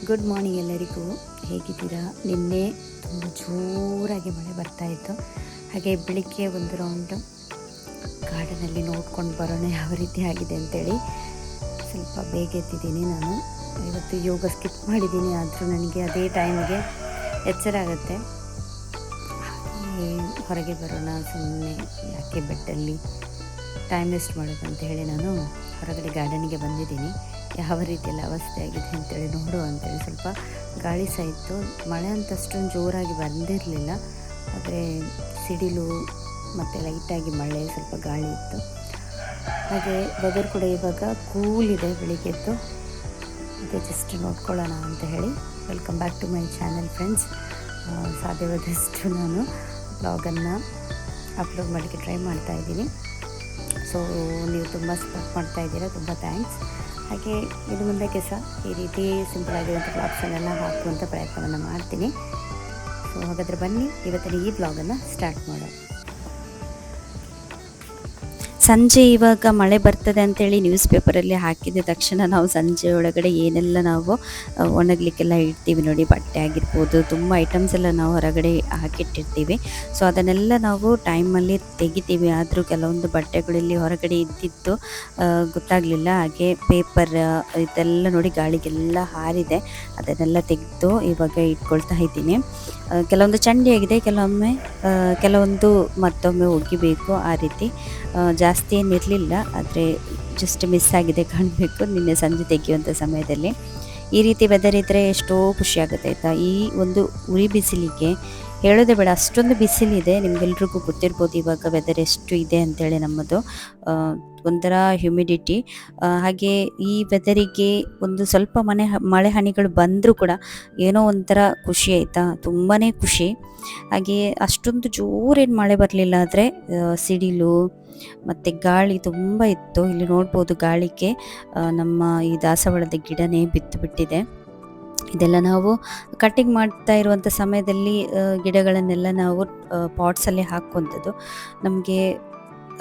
Good morning ಎಲ್ಲರಿಗೂ. ಹೇಗಿದ್ದೀರಾ? ನಿನ್ನೆ ತುಂಬ ಜೋರಾಗಿ ಮಳೆ ಬರ್ತಾಯಿತ್ತು. ಹಾಗೆ ಬೆಳಿಗ್ಗೆ ಒಂದು ರೌಂಡ್ ಗಾರ್ಡನಲ್ಲಿ ನೋಡ್ಕೊಂಡು ಬರೋಣ ಯಾವ ರೀತಿ ಆಗಿದೆ ಅಂತೇಳಿ ಸ್ವಲ್ಪ ಬೇಗ ಎತ್ತಿದ್ದೀನಿ. ನಾನು ಇವತ್ತು ಯೋಗ ಸ್ಕಿಪ್ ಮಾಡಿದ್ದೀನಿ, ಆದರೂ ನನಗೆ ಅದೇ ಟೈಮಿಗೆ ಎಚ್ಚರ ಆಗುತ್ತೆ. ಹಾಗೆ ಹೊರಗೆ ಬರೋಣ, ಸುಮ್ಮನೆ ಯಾಕೆ ಬೆಟ್ಟಲ್ಲಿ ಟೈಮ್ ವೇಸ್ಟ್ ಮಾಡೋದು ಅಂತ ಹೇಳಿ ನಾನು ಹೊರಗಡೆ ಗಾರ್ಡನಿಗೆ ಬಂದಿದ್ದೀನಿ. ಯಾವ ರೀತಿಯೆಲ್ಲ ಅವಸ್ಥೆ ಆಗಿದೆ ಅಂತೇಳಿ ನೋಡು ಅಂತೇಳಿ. ಸ್ವಲ್ಪ ಗಾಳಿ ಸಹ ಇತ್ತು, ಮಳೆ ಅಂತ ಅಷ್ಟೊಂದು ಜೋರಾಗಿ ಬಂದಿರಲಿಲ್ಲ, ಆದರೆ ಸಿಡಿಲು ಮತ್ತು ಲೈಟಾಗಿ ಮಳೆ, ಸ್ವಲ್ಪ ಗಾಳಿ ಇತ್ತು. ಹಾಗೆ ವೆದರ್ ಕೂಡ ಇವಾಗ ಕೂಲ್ ಇದೆ ಬೆಳಿಗ್ಗೆದ್ದು. ಅದೇ ಜಸ್ಟ್ ನೋಡ್ಕೊಳ್ಳೋಣ ಅಂತ ಹೇಳಿ. Welcome back to my channel friends. ಸಾಧ್ಯವಾದಷ್ಟು ನಾನು ಬ್ಲಾಗನ್ನು ಅಪ್ಲೋಡ್ ಮಾಡಲಿಕ್ಕೆ ಟ್ರೈ ಮಾಡ್ತಾಯಿದ್ದೀನಿ. ಸೊ ನೀವು ತುಂಬ ಸಪೋರ್ಟ್ ಮಾಡ್ತಾಯಿದ್ದೀರಾ, ತುಂಬ ಥ್ಯಾಂಕ್ಸ್. ಹಾಗೆ ಇನ್ನು ಮುಂದಕ್ಕೆ ಸಹ ಈ ರೀತಿ ಸಿಂಪಲ್ ಆಗಿರುವಂಥ ಬ್ಲಾಗ್ಸನ್ನೆಲ್ಲ ಹಾಕುವಂಥ ಪ್ರಯತ್ನವನ್ನು ಮಾಡ್ತೀನಿ. ಸೊ ಹಾಗಾದರೆ ಬನ್ನಿ ಇವತ್ತಿನ ಈ ಬ್ಲಾಗನ್ನು ಸ್ಟಾರ್ಟ್ ಮಾಡೋಣ. ಸಂಜೆ ಇವಾಗ ಮಳೆ ಬರ್ತದೆ ಅಂತೇಳಿ ನ್ಯೂಸ್ ಪೇಪರಲ್ಲಿ ಹಾಕಿದ ತಕ್ಷಣ ನಾವು ಸಂಜೆ ಒಳಗಡೆ ಏನೆಲ್ಲ ನಾವು ಒಣಗಲಿಕ್ಕೆಲ್ಲ ಇಡ್ತೀವಿ ನೋಡಿ, ಬಟ್ಟೆ ಆಗಿರ್ಬೋದು, ತುಂಬ ಐಟಮ್ಸ್ ಎಲ್ಲ ನಾವು ಹೊರಗಡೆ ಹಾಕಿಟ್ಟಿರ್ತೀವಿ. ಸೊ ಅದನ್ನೆಲ್ಲ ನಾವು ಟೈಮಲ್ಲಿ ತೆಗಿತೀವಿ. ಆದರೂ ಕೆಲವೊಂದು ಬಟ್ಟೆಗಳಲ್ಲಿ ಹೊರಗಡೆ ಇದ್ದಿದ್ದು ಗೊತ್ತಾಗಲಿಲ್ಲ. ಹಾಗೆ ಪೇಪರ್ ಇದೆಲ್ಲ ನೋಡಿ ಗಾಳಿಗೆಲ್ಲ ಹಾರಿದೆ, ಅದನ್ನೆಲ್ಲ ತೆಗೆದು ಇವಾಗ ಇಟ್ಕೊಳ್ತಾ ಇದ್ದೀನಿ. ಕೆಲವೊಂದು ಚಂಡಿಯಾಗಿದೆ, ಕೆಲವೊಂದು ಮತ್ತೊಮ್ಮೆ ಒಗಿಬೇಕು. ಆ ರೀತಿ ಜಾಸ್ತಿ ಏನಿರಲಿಲ್ಲ, ಆದರೆ ಜಸ್ಟ್ ಮಿಸ್ ಆಗಿದೆ ಕಾಣಬೇಕು ನಿನ್ನೆ ಸಂಜೆ ತೆಗೆಯುವಂಥ ಸಮಯದಲ್ಲಿ. ಈ ರೀತಿ ವೆದರ್ ಇದ್ದರೆ ಎಷ್ಟೋ ಖುಷಿ ಆಗುತ್ತೆ ಆಯಿತಾ. ಈ ಒಂದು ಉರಿ ಬಿಸಿಲಿಗೆ ಹೇಳೋದೇ ಬೇಡ, ಅಷ್ಟೊಂದು ಬಿಸಿಲಿದೆ. ನಿಮಗೆಲ್ರಿಗೂ ಗೊತ್ತಿರ್ಬೋದು ಇವಾಗ ವೆದರ್ ಎಷ್ಟು ಇದೆ ಅಂತೇಳಿ. ನಮ್ಮದು ಒಂಥರ ಹ್ಯುಮಿಡಿಟಿ. ಹಾಗೆ ಈ ವೆದರಿಗೆ ಒಂದು ಸ್ವಲ್ಪ ಮಳೆ ಹನಿಗಳು ಬಂದರೂ ಕೂಡ ಏನೋ ಒಂಥರ ಖುಷಿ ಆಯಿತಾ, ತುಂಬಾ ಖುಷಿ. ಹಾಗೆ ಅಷ್ಟೊಂದು ಜೋರೇನು ಮಳೆ ಬರಲಿಲ್ಲ, ಆದರೆ ಸಿಡಿಲು ಮತ್ತು ಗಾಳಿ ತುಂಬ ಇತ್ತು. ಇಲ್ಲಿ ನೋಡ್ಬೋದು ಗಾಳಿಗೆ ನಮ್ಮ ಈ ದಾಸವಾಳದ ಗಿಡನೇ ಬಿತ್ತು ಬಿಟ್ಟಿದೆ. ಇದೆಲ್ಲ ನಾವು ಕಟ್ಟಿಂಗ್ ಮಾಡ್ತಾ ಇರುವಂಥ ಸಮಯದಲ್ಲಿ ಗಿಡಗಳನ್ನೆಲ್ಲ ನಾವು ಪಾಟ್ಸಲ್ಲಿ ಹಾಕುವಂಥದ್ದು. ನಮಗೆ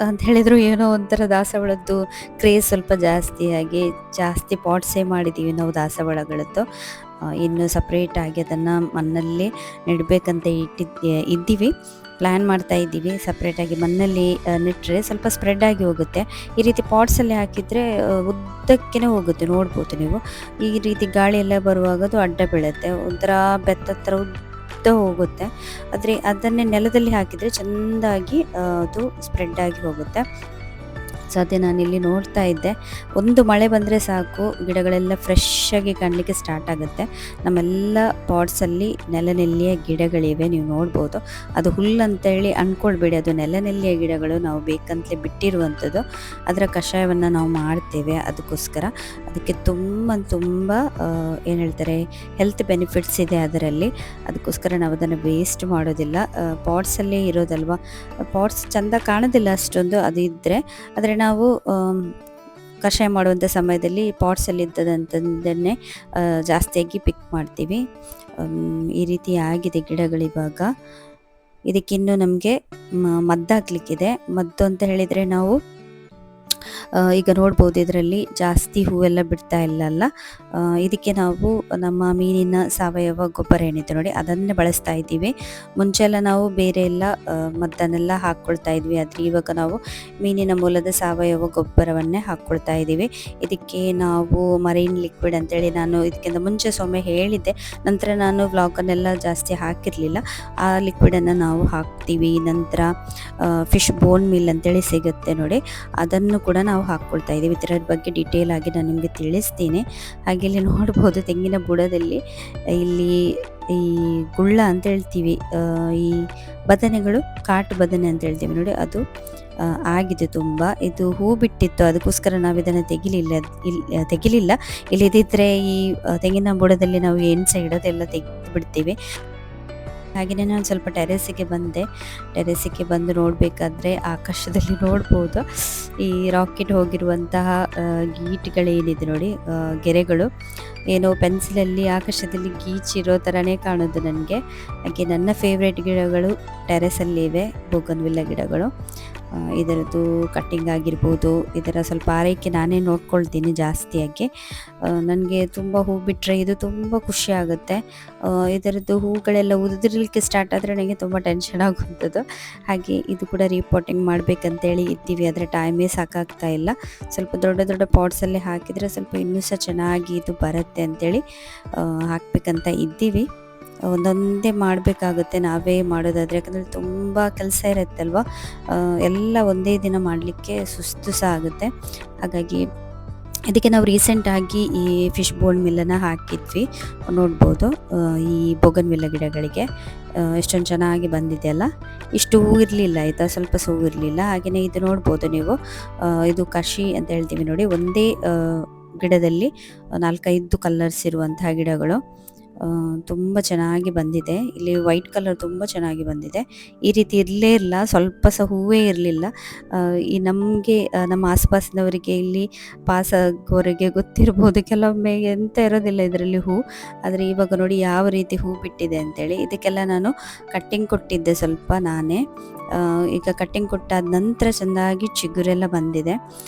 ಅಂತ ಹೇಳಿದ್ರು ಏನೋ ಒಂಥರ ದಾಸವಾಳದ್ದು ಕ್ರೇಜ್ ಸ್ವಲ್ಪ ಜಾಸ್ತಿ, ಹಾಗೆ ಜಾಸ್ತಿ ಪಾಟ್ಸೇ ಮಾಡಿದ್ದೀವಿ ನಾವು ದಾಸವಾಳಗಳದ್ದು. ಇನ್ನು ಸಪ್ರೇಟಾಗಿ ಅದನ್ನು ಮಣ್ಣಲ್ಲಿ ನೆಡಬೇಕಂತ ಇದ್ದೀವಿ, ಪ್ಲ್ಯಾನ್ ಮಾಡ್ತಾ ಇದ್ದೀವಿ. ಸಪ್ರೇಟಾಗಿ ಮಣ್ಣಲ್ಲಿ ನೆಟ್ಟರೆ ಸ್ವಲ್ಪ ಸ್ಪ್ರೆಡ್ ಆಗಿ ಹೋಗುತ್ತೆ. ಈ ರೀತಿ ಪಾಟ್ಸಲ್ಲಿ ಹಾಕಿದರೆ ಉದ್ದಕ್ಕೇ ಹೋಗುತ್ತೆ, ನೋಡ್ಬೋದು ನೀವು. ಈ ರೀತಿ ಗಾಳಿ ಎಲ್ಲ ಬರುವಾಗ ಅದು ಅಡ್ಡ ಬೀಳುತ್ತೆ, ಒಂಥರ ಬೆತ್ತ ಥರ ಉದ್ದ ಹೋಗುತ್ತೆ. ಆದರೆ ಅದನ್ನೇ ನೆಲದಲ್ಲಿ ಹಾಕಿದರೆ ಚೆಂದಾಗಿ ಅದು ಸ್ಪ್ರೆಡ್ ಆಗಿ ಹೋಗುತ್ತೆ. ಸೊ ಅದೇ ನಾನಿಲ್ಲಿ ನೋಡ್ತಾ ಇದ್ದೆ, ಒಂದು ಮಳೆ ಬಂದರೆ ಸಾಕು ಗಿಡಗಳೆಲ್ಲ ಫ್ರೆಶ್ ಆಗಿ ಕಾಣಲಿಕ್ಕೆ ಸ್ಟಾರ್ಟ್ ಆಗುತ್ತೆ. ನಮ್ಮೆಲ್ಲ ಪಾಟ್ಸಲ್ಲಿ ನೆಲನೆಲ್ಲಿಯ ಗಿಡಗಳಿವೆ, ನೀವು ನೋಡ್ಬೋದು. ಅದು ಹುಲ್ಲಂತೇಳಿ ಅಂದ್ಕೊಳ್ಬೇಡಿ, ಅದು ನೆಲನೆಲ್ಲಿಯ ಗಿಡಗಳು, ನಾವು ಬೇಕಂತಲೇ ಬಿಟ್ಟಿರುವಂಥದ್ದು. ಅದರ ಕಷಾಯವನ್ನು ನಾವು ಮಾಡ್ತೇವೆ. ಅದಕ್ಕೆ ತುಂಬ ಏನು ಹೇಳ್ತಾರೆ, ಹೆಲ್ತ್ ಬೆನಿಫಿಟ್ಸ್ ಇದೆ ಅದರಲ್ಲಿ. ಅದಕ್ಕೋಸ್ಕರ ನಾವು ಅದನ್ನು ವೇಸ್ಟ್ ಮಾಡೋದಿಲ್ಲ. ಪಾಟ್ಸಲ್ಲೇ ಇರೋದಲ್ವ, ಪಾಟ್ಸ್ ಚೆಂದ ಕಾಣೋದಿಲ್ಲ ಅಷ್ಟೊಂದು, ಅದು ಇದ್ದರೆ. ಆದರೆ ನಾವು ಕಷಾಯ ಮಾಡುವಂಥ ಸಮಯದಲ್ಲಿ ಪಾಟ್ಸಲ್ಲಿ ಇದ್ದದಂಥದ್ದನ್ನೇ ಜಾಸ್ತಿಯಾಗಿ ಪಿಕ್ ಮಾಡ್ತೀವಿ. ಈ ರೀತಿ ಆಗಿದೆ ಗಿಡಗಳಿವಾಗ. ಇದಕ್ಕಿನ್ನೂ ನಮಗೆ ಮದ್ದು ಹಾಕ್ಲಿಕ್ಕಿದೆ. ಮದ್ದು ಅಂತ ಹೇಳಿದರೆ ನಾವು ಈಗ ನೋಡ್ಬೋದು ಇದರಲ್ಲಿ ಜಾಸ್ತಿ ಹೂವೆಲ್ಲ ಬಿಡ್ತಾ ಇಲ್ಲ. ಇದಕ್ಕೆ ನಾವು ನಮ್ಮ ಮೀನಿನ ಸಾವಯವ ಗೊಬ್ಬರ ಏನಿದೆ ನೋಡಿ, ಅದನ್ನೇ ಬಳಸ್ತಾ ಇದ್ದೀವಿ. ಮುಂಚೆಲ್ಲ ನಾವು ಬೇರೆ ಎಲ್ಲ ಮದ್ದನ್ನೆಲ್ಲ ಹಾಕ್ಕೊಳ್ತಾ ಇದ್ವಿ, ಆದರೆ ಇವಾಗ ನಾವು ಮೀನಿನ ಮೂಲದ ಸಾವಯವ ಗೊಬ್ಬರವನ್ನೇ ಹಾಕ್ಕೊಳ್ತಾ ಇದ್ದೀವಿ. ಇದಕ್ಕೆ ನಾವು ಮರೈನ್ ಲಿಕ್ವಿಡ್ ಅಂತೇಳಿ ನಾನು ಇದಕ್ಕಿಂತ ಮುಂಚೆ ಸೊಮ್ಮೆ ಹೇಳಿದ್ದೆ, ನಂತರ ನಾನು ವ್ಲಾಗನ್ನೆಲ್ಲ ಜಾಸ್ತಿ ಹಾಕಿರಲಿಲ್ಲ. ಆ ಲಿಕ್ವಿಡನ್ನು ನಾವು ಹಾಕ್ತೀವಿ. ನಂತರ ಫಿಶ್ ಬೋನ್ ಮಿಲ್ ಅಂತೇಳಿ ಸಿಗುತ್ತೆ ನೋಡಿ, ಅದನ್ನು ಕೂಡ ನಾವು ಹಾಕ್ಕೊಳ್ತಾ ಇದ್ದೀವಿ. ಇದರ ಬಗ್ಗೆ ಡೀಟೇಲ್ ಆಗಿ ನಾನು ನಿಮಗೆ ತಿಳಿಸ್ತೀನಿ. ಹಾಗೆ ಇಲ್ಲಿ ನೋಡ್ಬೋದು ತೆಂಗಿನ ಬುಡದಲ್ಲಿ ಇಲ್ಲಿ ಈ ಗುಳ್ಳ ಅಂತ ಹೇಳ್ತೀವಿ, ಈ ಬದನೆಗಳು, ಕಾಟು ಬದನೆ ಅಂತ ಹೇಳ್ತೀವಿ ನೋಡಿ, ಅದು ಆಗಿದೆ ತುಂಬ. ಇದು ಹೂ ಬಿಟ್ಟಿತ್ತು, ಅದಕ್ಕೋಸ್ಕರ ನಾವು ಇದನ್ನು ತೆಗಿಲಿಲ್ಲ. ಇಲ್ಲದಿದ್ದರೆ ಈ ತೆಂಗಿನ ಬುಡದಲ್ಲಿ ನಾವು ಏನು ಸಹ ಇಡೋದೆಲ್ಲ ತೆಗೆದು ಬಿಡ್ತೀವಿ. ಹಾಗೆಯೇ ನಾನು ಸ್ವಲ್ಪ ಟೆರೆಸಿಗೆ ಬಂದು ನೋಡಬೇಕಾದ್ರೆ ಆಕಾಶದಲ್ಲಿ ನೋಡ್ಬೋದು ಈ ರಾಕೆಟ್ ಹೋಗಿರುವಂತಹ ಗೀಟ್ಗಳೇನಿದೆ ನೋಡಿ, ಗೆರೆಗಳು ಏನೋ ಪೆನ್ಸಿಲಲ್ಲಿ ಆಕಾಶದಲ್ಲಿ ಗೀಚಿರೋ ಥರನೇ ಕಾಣೋದು ನನಗೆ. ಹಾಗೆ ನನ್ನ ಫೇವ್ರೇಟ್ ಗಿಡಗಳು ಟೆರೆಸಲ್ಲಿವೆ, ಬೋಗನ್ವಿಲ್ಲ ಗಿಡಗಳು. ಇದರದ್ದು ಕಟ್ಟಿಂಗ್ ಆಗಿರ್ಬೋದು, ಇದರ ಸ್ವಲ್ಪ ಆರೈಕೆ ನಾನೇ ನೋಡ್ಕೊಳ್ತೀನಿ ಜಾಸ್ತಿಯಾಗಿ. ನನಗೆ ತುಂಬ ಹೂ ಬಿಟ್ಟರೆ ಇದು ತುಂಬ ಖುಷಿ ಆಗುತ್ತೆ. ಇದರದ್ದು ಹೂಗಳೆಲ್ಲ ಉದುರಲಿಕ್ಕೆ ಸ್ಟಾರ್ಟ್ ಆದರೆ ನನಗೆ ತುಂಬ ಟೆನ್ಷನ್ ಆಗುವಂಥದ್ದು. ಹಾಗೆ ಇದು ಕೂಡ ರೀಪಾಟಿಂಗ್ ಮಾಡಬೇಕಂತೇಳಿ ಇದ್ದೀವಿ, ಆದರೆ ಟೈಮೇ ಸಾಕಾಗ್ತಾ ಇಲ್ಲ. ಸ್ವಲ್ಪ ದೊಡ್ಡ ದೊಡ್ಡ ಪಾಟ್ಸಲ್ಲಿ ಹಾಕಿದರೆ ಸ್ವಲ್ಪ ಇನ್ನೂ ಸಹ ಚೆನ್ನಾಗಿ ಇದು ಬರುತ್ತೆ ಅಂಥೇಳಿ ಹಾಕಬೇಕಂತ ಇದ್ದೀವಿ. ಒಂದೊಂದೇ ಮಾಡಬೇಕಾಗುತ್ತೆ ನಾವೇ ಮಾಡೋದಾದರೆ, ಯಾಕಂದರೆ ತುಂಬ ಕೆಲಸ ಇರುತ್ತಲ್ವ, ಎಲ್ಲ ಒಂದೇ ದಿನ ಮಾಡಲಿಕ್ಕೆ ಸುಸ್ತು ಸಹ ಆಗುತ್ತೆ. ಹಾಗಾಗಿ ಇದಕ್ಕೆ ನಾವು ರೀಸೆಂಟಾಗಿ ಈ ಫಿಶ್ ಬೋನ್ ಮಿಲ್ಲನ್ನು ಹಾಕಿದ್ವಿ, ನೋಡ್ಬೋದು. ಈ ಬೋಗನ್ ವಿಲ್ಲ ಗಿಡಗಳಿಗೆ ಎಷ್ಟೊಂದು ಚೆನ್ನಾಗಿ ಬಂದಿದೆಯಲ್ಲ. ಇಷ್ಟು ಹೂ ಇರಲಿಲ್ಲ ಆಯಿತಾ, ಸ್ವಲ್ಪ ಹೂ ಇರಲಿಲ್ಲ. ಹಾಗೆಯೇ ಇದು ನೋಡ್ಬೋದು ನೀವು, ಇದು ಕಷಿ ಅಂತ ಹೇಳ್ತೀವಿ ನೋಡಿ. ಒಂದೇ ಗಿಡದಲ್ಲಿ 4-5 ಕಲರ್ಸ್ ಇರುವಂತಹ ಗಿಡಗಳು ತುಂಬ ಚೆನ್ನಾಗಿ ಬಂದಿದೆ. ಇಲ್ಲಿ ವೈಟ್ ಕಲರ್ ತುಂಬ ಚೆನ್ನಾಗಿ ಬಂದಿದೆ. ಈ ರೀತಿ ಇರಲೇ ಇಲ್ಲ, ಸ್ವಲ್ಪ ಸಹ ಹೂವೇ ಇರಲಿಲ್ಲ. ಈ ನಮಗೆ ನಮ್ಮ ಆಸುಪಾಸಿನವರಿಗೆ ಇಲ್ಲಿ ಪಾಸ್ ಆಗೋರಿಗೆ ಗೊತ್ತಿರ್ಬೋದು, ಕೆಲವೊಮ್ಮೆ ಎಂತ ಇರೋದಿಲ್ಲ ಇದರಲ್ಲಿ ಹೂ. ಆದರೆ ಇವಾಗ ನೋಡಿ ಯಾವ ರೀತಿ ಹೂ ಬಿಟ್ಟಿದೆ ಅಂತೇಳಿ. ಇದಕ್ಕೆಲ್ಲ ನಾನು ಕಟ್ಟಿಂಗ್ ಕೊಟ್ಟಿದ್ದೆ ಸ್ವಲ್ಪ ನಾನೇ. ಈಗ ಕಟ್ಟಿಂಗ್ ಕೊಟ್ಟಾದ ನಂತರ ಚೆಂದಾಗಿ ಚಿಗುರೆಲ್ಲ ಬಂದಿದೆ.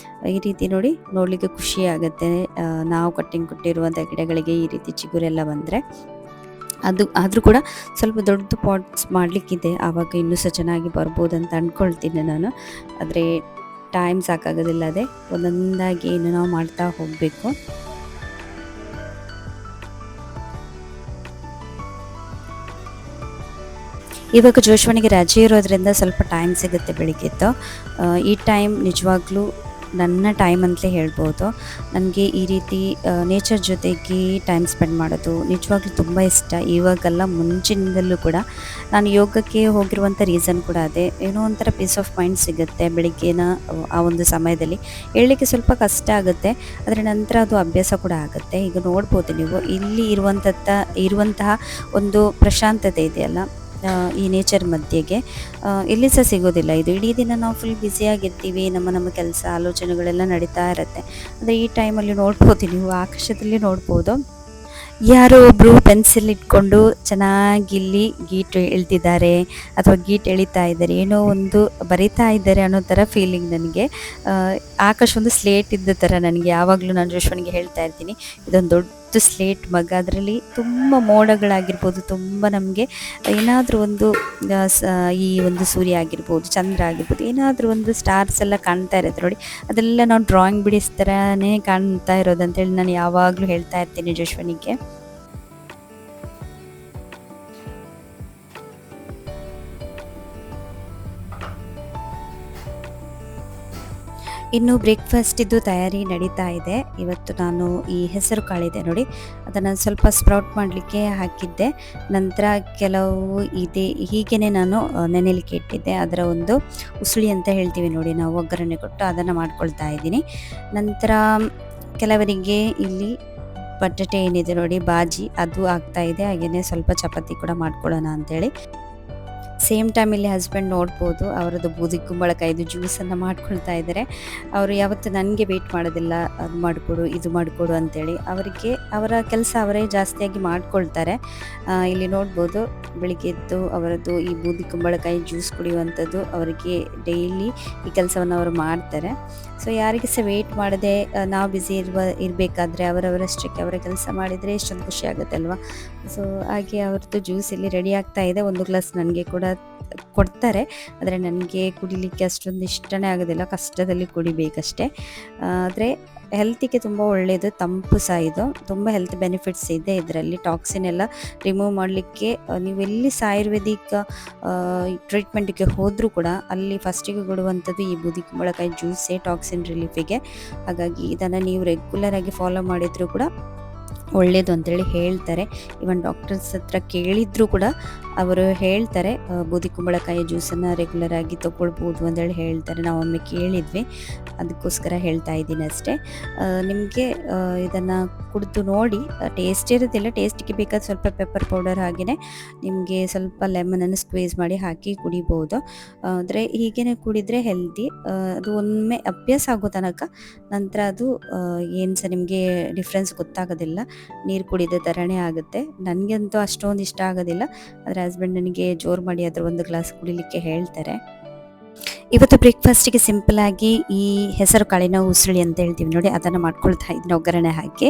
ಈ ರೀತಿ ನೋಡಿ ನೋಡಲಿಕ್ಕೆ ಖುಷಿ ಆಗುತ್ತೆ. ನಾವು ಕಟ್ಟಿಂಗ್ ಕೊಟ್ಟಿರುವಂಥ ಗಿಡಗಳಿಗೆ ಈ ರೀತಿ ಚಿಗುರೆಲ್ಲ ಬಂದರೆ. ಆದರೂ ಕೂಡ ಸ್ವಲ್ಪ ದೊಡ್ಡದು ಪಾಟ್ಸ್ ಮಾಡಲಿಕ್ಕಿದೆ, ಆವಾಗ ಇನ್ನೂ ಸಹ ಚೆನ್ನಾಗಿ ಬರ್ಬೋದಂತ ಅಂದ್ಕೊಳ್ತೀನಿ ನಾನು. ಆದರೆ ಟೈಮ್ ಸಾಕಾಗೋದಿಲ್ಲ, ಅದೇ ಒಂದೊಂದಾಗಿ ಇನ್ನು ನಾವು ಮಾಡ್ತಾ ಹೋಗಬೇಕು. ಇವಾಗ ಜೋಶ್ವನಿಗೆ ರಜೆ ಇರೋದ್ರಿಂದ ಸ್ವಲ್ಪ ಟೈಮ್ ಸಿಗುತ್ತೆ ಬೆಳಿಗ್ಗೆದ್ದು. ಈ ಟೈಮ್ ನಿಜವಾಗ್ಲೂ ನನ್ನ ಟೈಮ್ ಅಂತಲೇ ಹೇಳ್ಬೋದು. ನನಗೆ ಈ ರೀತಿ ನೇಚರ್ ಜೊತೆಗೆ ಟೈಮ್ ಸ್ಪೆಂಡ್ ಮಾಡೋದು ನಿಜವಾಗ್ಲೂ ತುಂಬ ಇಷ್ಟ. ಇವಾಗೆಲ್ಲ ಮುಂಚಿನಿಂದಲೂ ಕೂಡ ನಾನು ಯೋಗಕ್ಕೆ ಹೋಗಿರುವಂಥ ರೀಸನ್ ಕೂಡ ಅದೇ. ಏನೋ ಒಂಥರ ಪೀಸ್ ಆಫ್ ಮೈಂಡ್ ಸಿಗುತ್ತೆ ಬೆಳಿಗ್ಗೆನ ಆ ಒಂದು ಸಮಯದಲ್ಲಿ. ಹೇಳಲಿಕ್ಕೆ ಸ್ವಲ್ಪ ಕಷ್ಟ ಆಗುತ್ತೆ, ಆದರೆ ನಂತರ ಅದು ಅಭ್ಯಾಸ ಕೂಡ ಆಗುತ್ತೆ. ಈಗ ನೋಡ್ಬೋದು ನೀವು, ಇಲ್ಲಿ ಇರುವಂತಹ ಒಂದು ಪ್ರಶಾಂತತೆ ಇದೆಯಲ್ಲ, ಈ ನೇಚರ್ ಮಧ್ಯೆಗೆ ಎಲ್ಲಿ ಸಹ ಸಿಗೋದಿಲ್ಲ. ಇದು ಇಡೀ ದಿನ ನಾವು ಫುಲ್ ಬ್ಯುಸಿಯಾಗಿರ್ತೀವಿ, ನಮ್ಮ ಕೆಲಸ ಆಲೋಚನೆಗಳೆಲ್ಲ ನಡೀತಾ ಇರುತ್ತೆ. ಅಂದರೆ ಈ ಟೈಮಲ್ಲಿ ನೋಡ್ಬೋದು ನೀವು, ಆಕಾಶದಲ್ಲಿ ನೋಡ್ಬೋದು ಯಾರೋ ಒಬ್ಬರು ಪೆನ್ಸಿಲ್ ಇಟ್ಕೊಂಡು ಚೆನ್ನಾಗಿ ಇಲ್ಲಿ ಗೀಟ್ ಎಳ್ತಿದ್ದಾರೆ ಅಥವಾ ಗೀಟ್ ಎಳಿತಾ ಇದ್ದಾರೆ, ಏನೋ ಒಂದು ಬರಿತಾ ಇದ್ದಾರೆ ಅನ್ನೋ ಥರ ಫೀಲಿಂಗ್ ನನಗೆ. ಆಕಾಶ ಒಂದು ಸ್ಲೇಟ್ ಇದ್ದ ಥರ ನನಗೆ. ಯಾವಾಗಲೂ ನಾನು ಜೋಶ್ವನಿಗೆ ಹೇಳ್ತಾ ಇರ್ತೀನಿ, ಇದೊಂದು ದೊಡ್ಡ ಸ್ಲೇಟ್ ಮಗ, ಅದರಲ್ಲಿ ತುಂಬ ಮೋಡಗಳಾಗಿರ್ಬೋದು, ತುಂಬ ನಮಗೆ ಏನಾದರೂ ಒಂದು ಈ ಒಂದು ಸೂರ್ಯ ಆಗಿರ್ಬೋದು, ಚಂದ್ರ ಆಗಿರ್ಬೋದು, ಏನಾದರೂ ಒಂದು ಸ್ಟಾರ್ಸ್ ಎಲ್ಲ ಕಾಣ್ತಾ ಇರುತ್ತೆ ನೋಡಿ, ಅದೆಲ್ಲ ನಾವು ಡ್ರಾಯಿಂಗ್ ಬಿಡಿಸ್ತಾರನೇ ಕಾಣ್ತಾ ಇರೋದಂತೇಳಿ ನಾನು ಯಾವಾಗಲೂ ಹೇಳ್ತಾ ಇರ್ತೀನಿ ಜೋಶ್ವನಿಗೆ. ಇನ್ನು ಬ್ರೇಕ್ಫಾಸ್ಟಿದ್ದು ತಯಾರಿ ನಡೀತಾ ಇದೆ. ಇವತ್ತು ನಾನು ಈ ಹೆಸರು ಕಾಳಿದೆ ನೋಡಿ, ಅದನ್ನು ಸ್ವಲ್ಪ ಸ್ಪ್ರೌಟ್ ಮಾಡಲಿಕ್ಕೆ ಹಾಕಿದ್ದೆ. ನಂತರ ಕೆಲವು ಹೀಗೇ ನಾನು ನೆನೆಲಿಕ್ಕೆ ಇಟ್ಟಿದ್ದೆ. ಅದರ ಒಂದು ಉಸುಳಿ ಅಂತ ಹೇಳ್ತೀವಿ ನೋಡಿ ನಾವು, ಒಗ್ಗರಣೆ ಕೊಟ್ಟು ಅದನ್ನು ಮಾಡ್ಕೊಳ್ತಾ ಇದ್ದೀನಿ. ನಂತರ ಕೆಲವರಿಗೆ ಇಲ್ಲಿ ಬಟಾಟೆ ಏನಿದೆ ನೋಡಿ, ಬಾಜಿ, ಅದು ಆಗ್ತಾ ಇದೆ. ಹಾಗೆಯೇ ಸ್ವಲ್ಪ ಚಪಾತಿ ಕೂಡ ಮಾಡ್ಕೊಳ್ಳೋಣ ಅಂಥೇಳಿ. ಸೇಮ್ ಟೈಮ್ ಇಲ್ಲಿ ಹಸ್ಬೆಂಡ್ ನೋಡ್ಬೋದು, ಅವರದ್ದು ಬೂದಿ ಕುಂಬಳಕಾಯಿದು ಜ್ಯೂಸನ್ನು ಮಾಡ್ಕೊಳ್ತಾ ಇದ್ದಾರೆ. ಅವರು ಯಾವತ್ತು ನನಗೆ ವೆಯ್ಟ್ ಮಾಡೋದಿಲ್ಲ, ಅದು ಮಾಡಿಕೊಡು ಇದು ಮಾಡಿಕೊಡು ಅಂತೇಳಿ. ಅವರಿಗೆ ಅವರ ಕೆಲಸ ಅವರೇ ಜಾಸ್ತಿಯಾಗಿ ಮಾಡ್ಕೊಳ್ತಾರೆ. ಇಲ್ಲಿ ನೋಡ್ಬೋದು, ಬೆಳಿಗ್ಗೆ ಎದ್ದು ಅವರದ್ದು ಈ ಬೂದಿ ಕುಂಬಳಕಾಯಿ ಜ್ಯೂಸ್ ಕುಡಿಯುವಂಥದ್ದು ಅವರಿಗೆ ಡೈಲಿ ಈ ಕೆಲಸವನ್ನು ಅವರು ಮಾಡ್ತಾರೆ. ಸೊ ಯಾರಿಗೆ ಸಹ ವೆಯ್ಟ್ ಮಾಡದೆ ನಾವು ಬ್ಯುಸಿ ಇರಬೇಕಾದ್ರೆ ಅವರವರಷ್ಟಕ್ಕೆ ಅವರ ಕೆಲಸ ಮಾಡಿದರೆ ಎಷ್ಟೊಂದು ಖುಷಿ ಆಗುತ್ತೆ ಅಲ್ವಾ. ಸೊ ಹಾಗೆ ಅವ್ರದ್ದು ಜ್ಯೂಸ್ ಇಲ್ಲಿ ರೆಡಿ ಆಗ್ತಾ ಇದೆ. ಒಂದು ಗ್ಲಾಸ್ ನನಗೆ ಕೂಡ ಕೊಡ್ತಾರೆ, ಆದರೆ ನನಗೆ ಕುಡಿಲಿಕ್ಕೆ ಅಷ್ಟೊಂದು ಇಷ್ಟನೇ ಆಗೋದಿಲ್ಲ, ಕಷ್ಟದಲ್ಲಿ ಕುಡಿಬೇಕಷ್ಟೆ. ಆದರೆ ಹೆಲ್ತಿಗೆ ತುಂಬ ಒಳ್ಳೆಯದು, ತಂಪು ಸಹ ಇದು. ತುಂಬ ಹೆಲ್ತ್ ಬೆನಿಫಿಟ್ಸ್ ಇದೆ ಇದರಲ್ಲಿ. ಟಾಕ್ಸಿನ್ ಎಲ್ಲ ರಿಮೂವ್ ಮಾಡಲಿಕ್ಕೆ ನೀವು ಎಲ್ಲಿ ಆಯುರ್ವೇದಿಕ್ ಟ್ರೀಟ್ಮೆಂಟಿಗೆ ಹೋದರೂ ಕೂಡ ಅಲ್ಲಿ ಫಸ್ಟಿಗೆ ಕೊಡುವಂಥದ್ದು ಈ ಬೂದಿ ಕುಂಬಳಕಾಯಿ ಜ್ಯೂಸೇ ಟಾಕ್ಸಿನ್ ರಿಲೀಫಿಗೆ. ಹಾಗಾಗಿ ಇದನ್ನು ನೀವು ರೆಗ್ಯುಲರಾಗಿ ಫಾಲೋ ಮಾಡಿದರೂ ಕೂಡ ಒಳ್ಳೆಯದು ಅಂತೇಳಿ ಹೇಳ್ತಾರೆ. ಇವನ್ ಡಾಕ್ಟರ್ಸ್ ಹತ್ರ ಕೇಳಿದರೂ ಕೂಡ ಅವರು ಹೇಳ್ತಾರೆ, ಬೂದಿ ಕುಂಬಳಕಾಯಿ ಜ್ಯೂಸನ್ನು ರೆಗ್ಯುಲರಾಗಿ ತೊಗೊಳ್ಬೋದು ಅಂತೇಳಿ ಹೇಳ್ತಾರೆ. ನಾವೊಮ್ಮೆ ಕೇಳಿದ್ವಿ, ಅದಕ್ಕೋಸ್ಕರ ಹೇಳ್ತಾ ಇದ್ದೀನಿ ಅಷ್ಟೇ. ನಿಮಗೆ ಇದನ್ನು ಕುಡಿದು ನೋಡಿ, ಟೇಸ್ಟ್ ಇರೋದಿಲ್ಲ, ಟೇಸ್ಟಿಗೆ ಬೇಕಾದ ಸ್ವಲ್ಪ ಪೆಪ್ಪರ್ ಪೌಡರ್ ಹಾಗೆಯೇ ನಿಮಗೆ ಸ್ವಲ್ಪ ಲೆಮನನ್ನು ಸ್ಕ್ವೀಸ್ ಮಾಡಿ ಹಾಕಿ ಕುಡಿಬೋದು. ಆದರೆ ಹೀಗೇ ಕುಡಿದರೆ ಹೆಲ್ದಿ. ಅದು ಒಮ್ಮೆ ಅಭ್ಯಾಸ ಆಗೋ ತನಕ ನಂತರ ಅದು ಏನು ಸಹ ನಿಮಗೆ ಡಿಫ್ರೆನ್ಸ್ ಗೊತ್ತಾಗೋದಿಲ್ಲ, ನೀರು ಕುಡಿದ ಥರನೇ ಆಗುತ್ತೆ. ನನಗಂತೂ ಅಷ್ಟೊಂದು ಇಷ್ಟ ಆಗೋದಿಲ್ಲ, ಆದರೆ ಹಸ್ಬೆಂಡ್ ನನಗೆ ಜೋರು ಮಾಡಿ ಅದರ ಒಂದು ಗ್ಲಾಸ್ ಕುಡಿಲಿಕ್ಕೆ ಹೇಳ್ತಾರೆ. ಇವತ್ತು ಬ್ರೇಕ್ಫಾಸ್ಟಿಗೆ ಸಿಂಪಲಾಗಿ ಈ ಹೆಸರು ಕಾಳಿನ ಉಸುಳಿ ಅಂತ ಹೇಳ್ತೀವಿ ನೋಡಿ, ಅದನ್ನು ಮಾಡ್ಕೊಳ್ತಾ ಇದ್ದೀನಿ ಒಗ್ಗರಣೆ ಹಾಕಿ.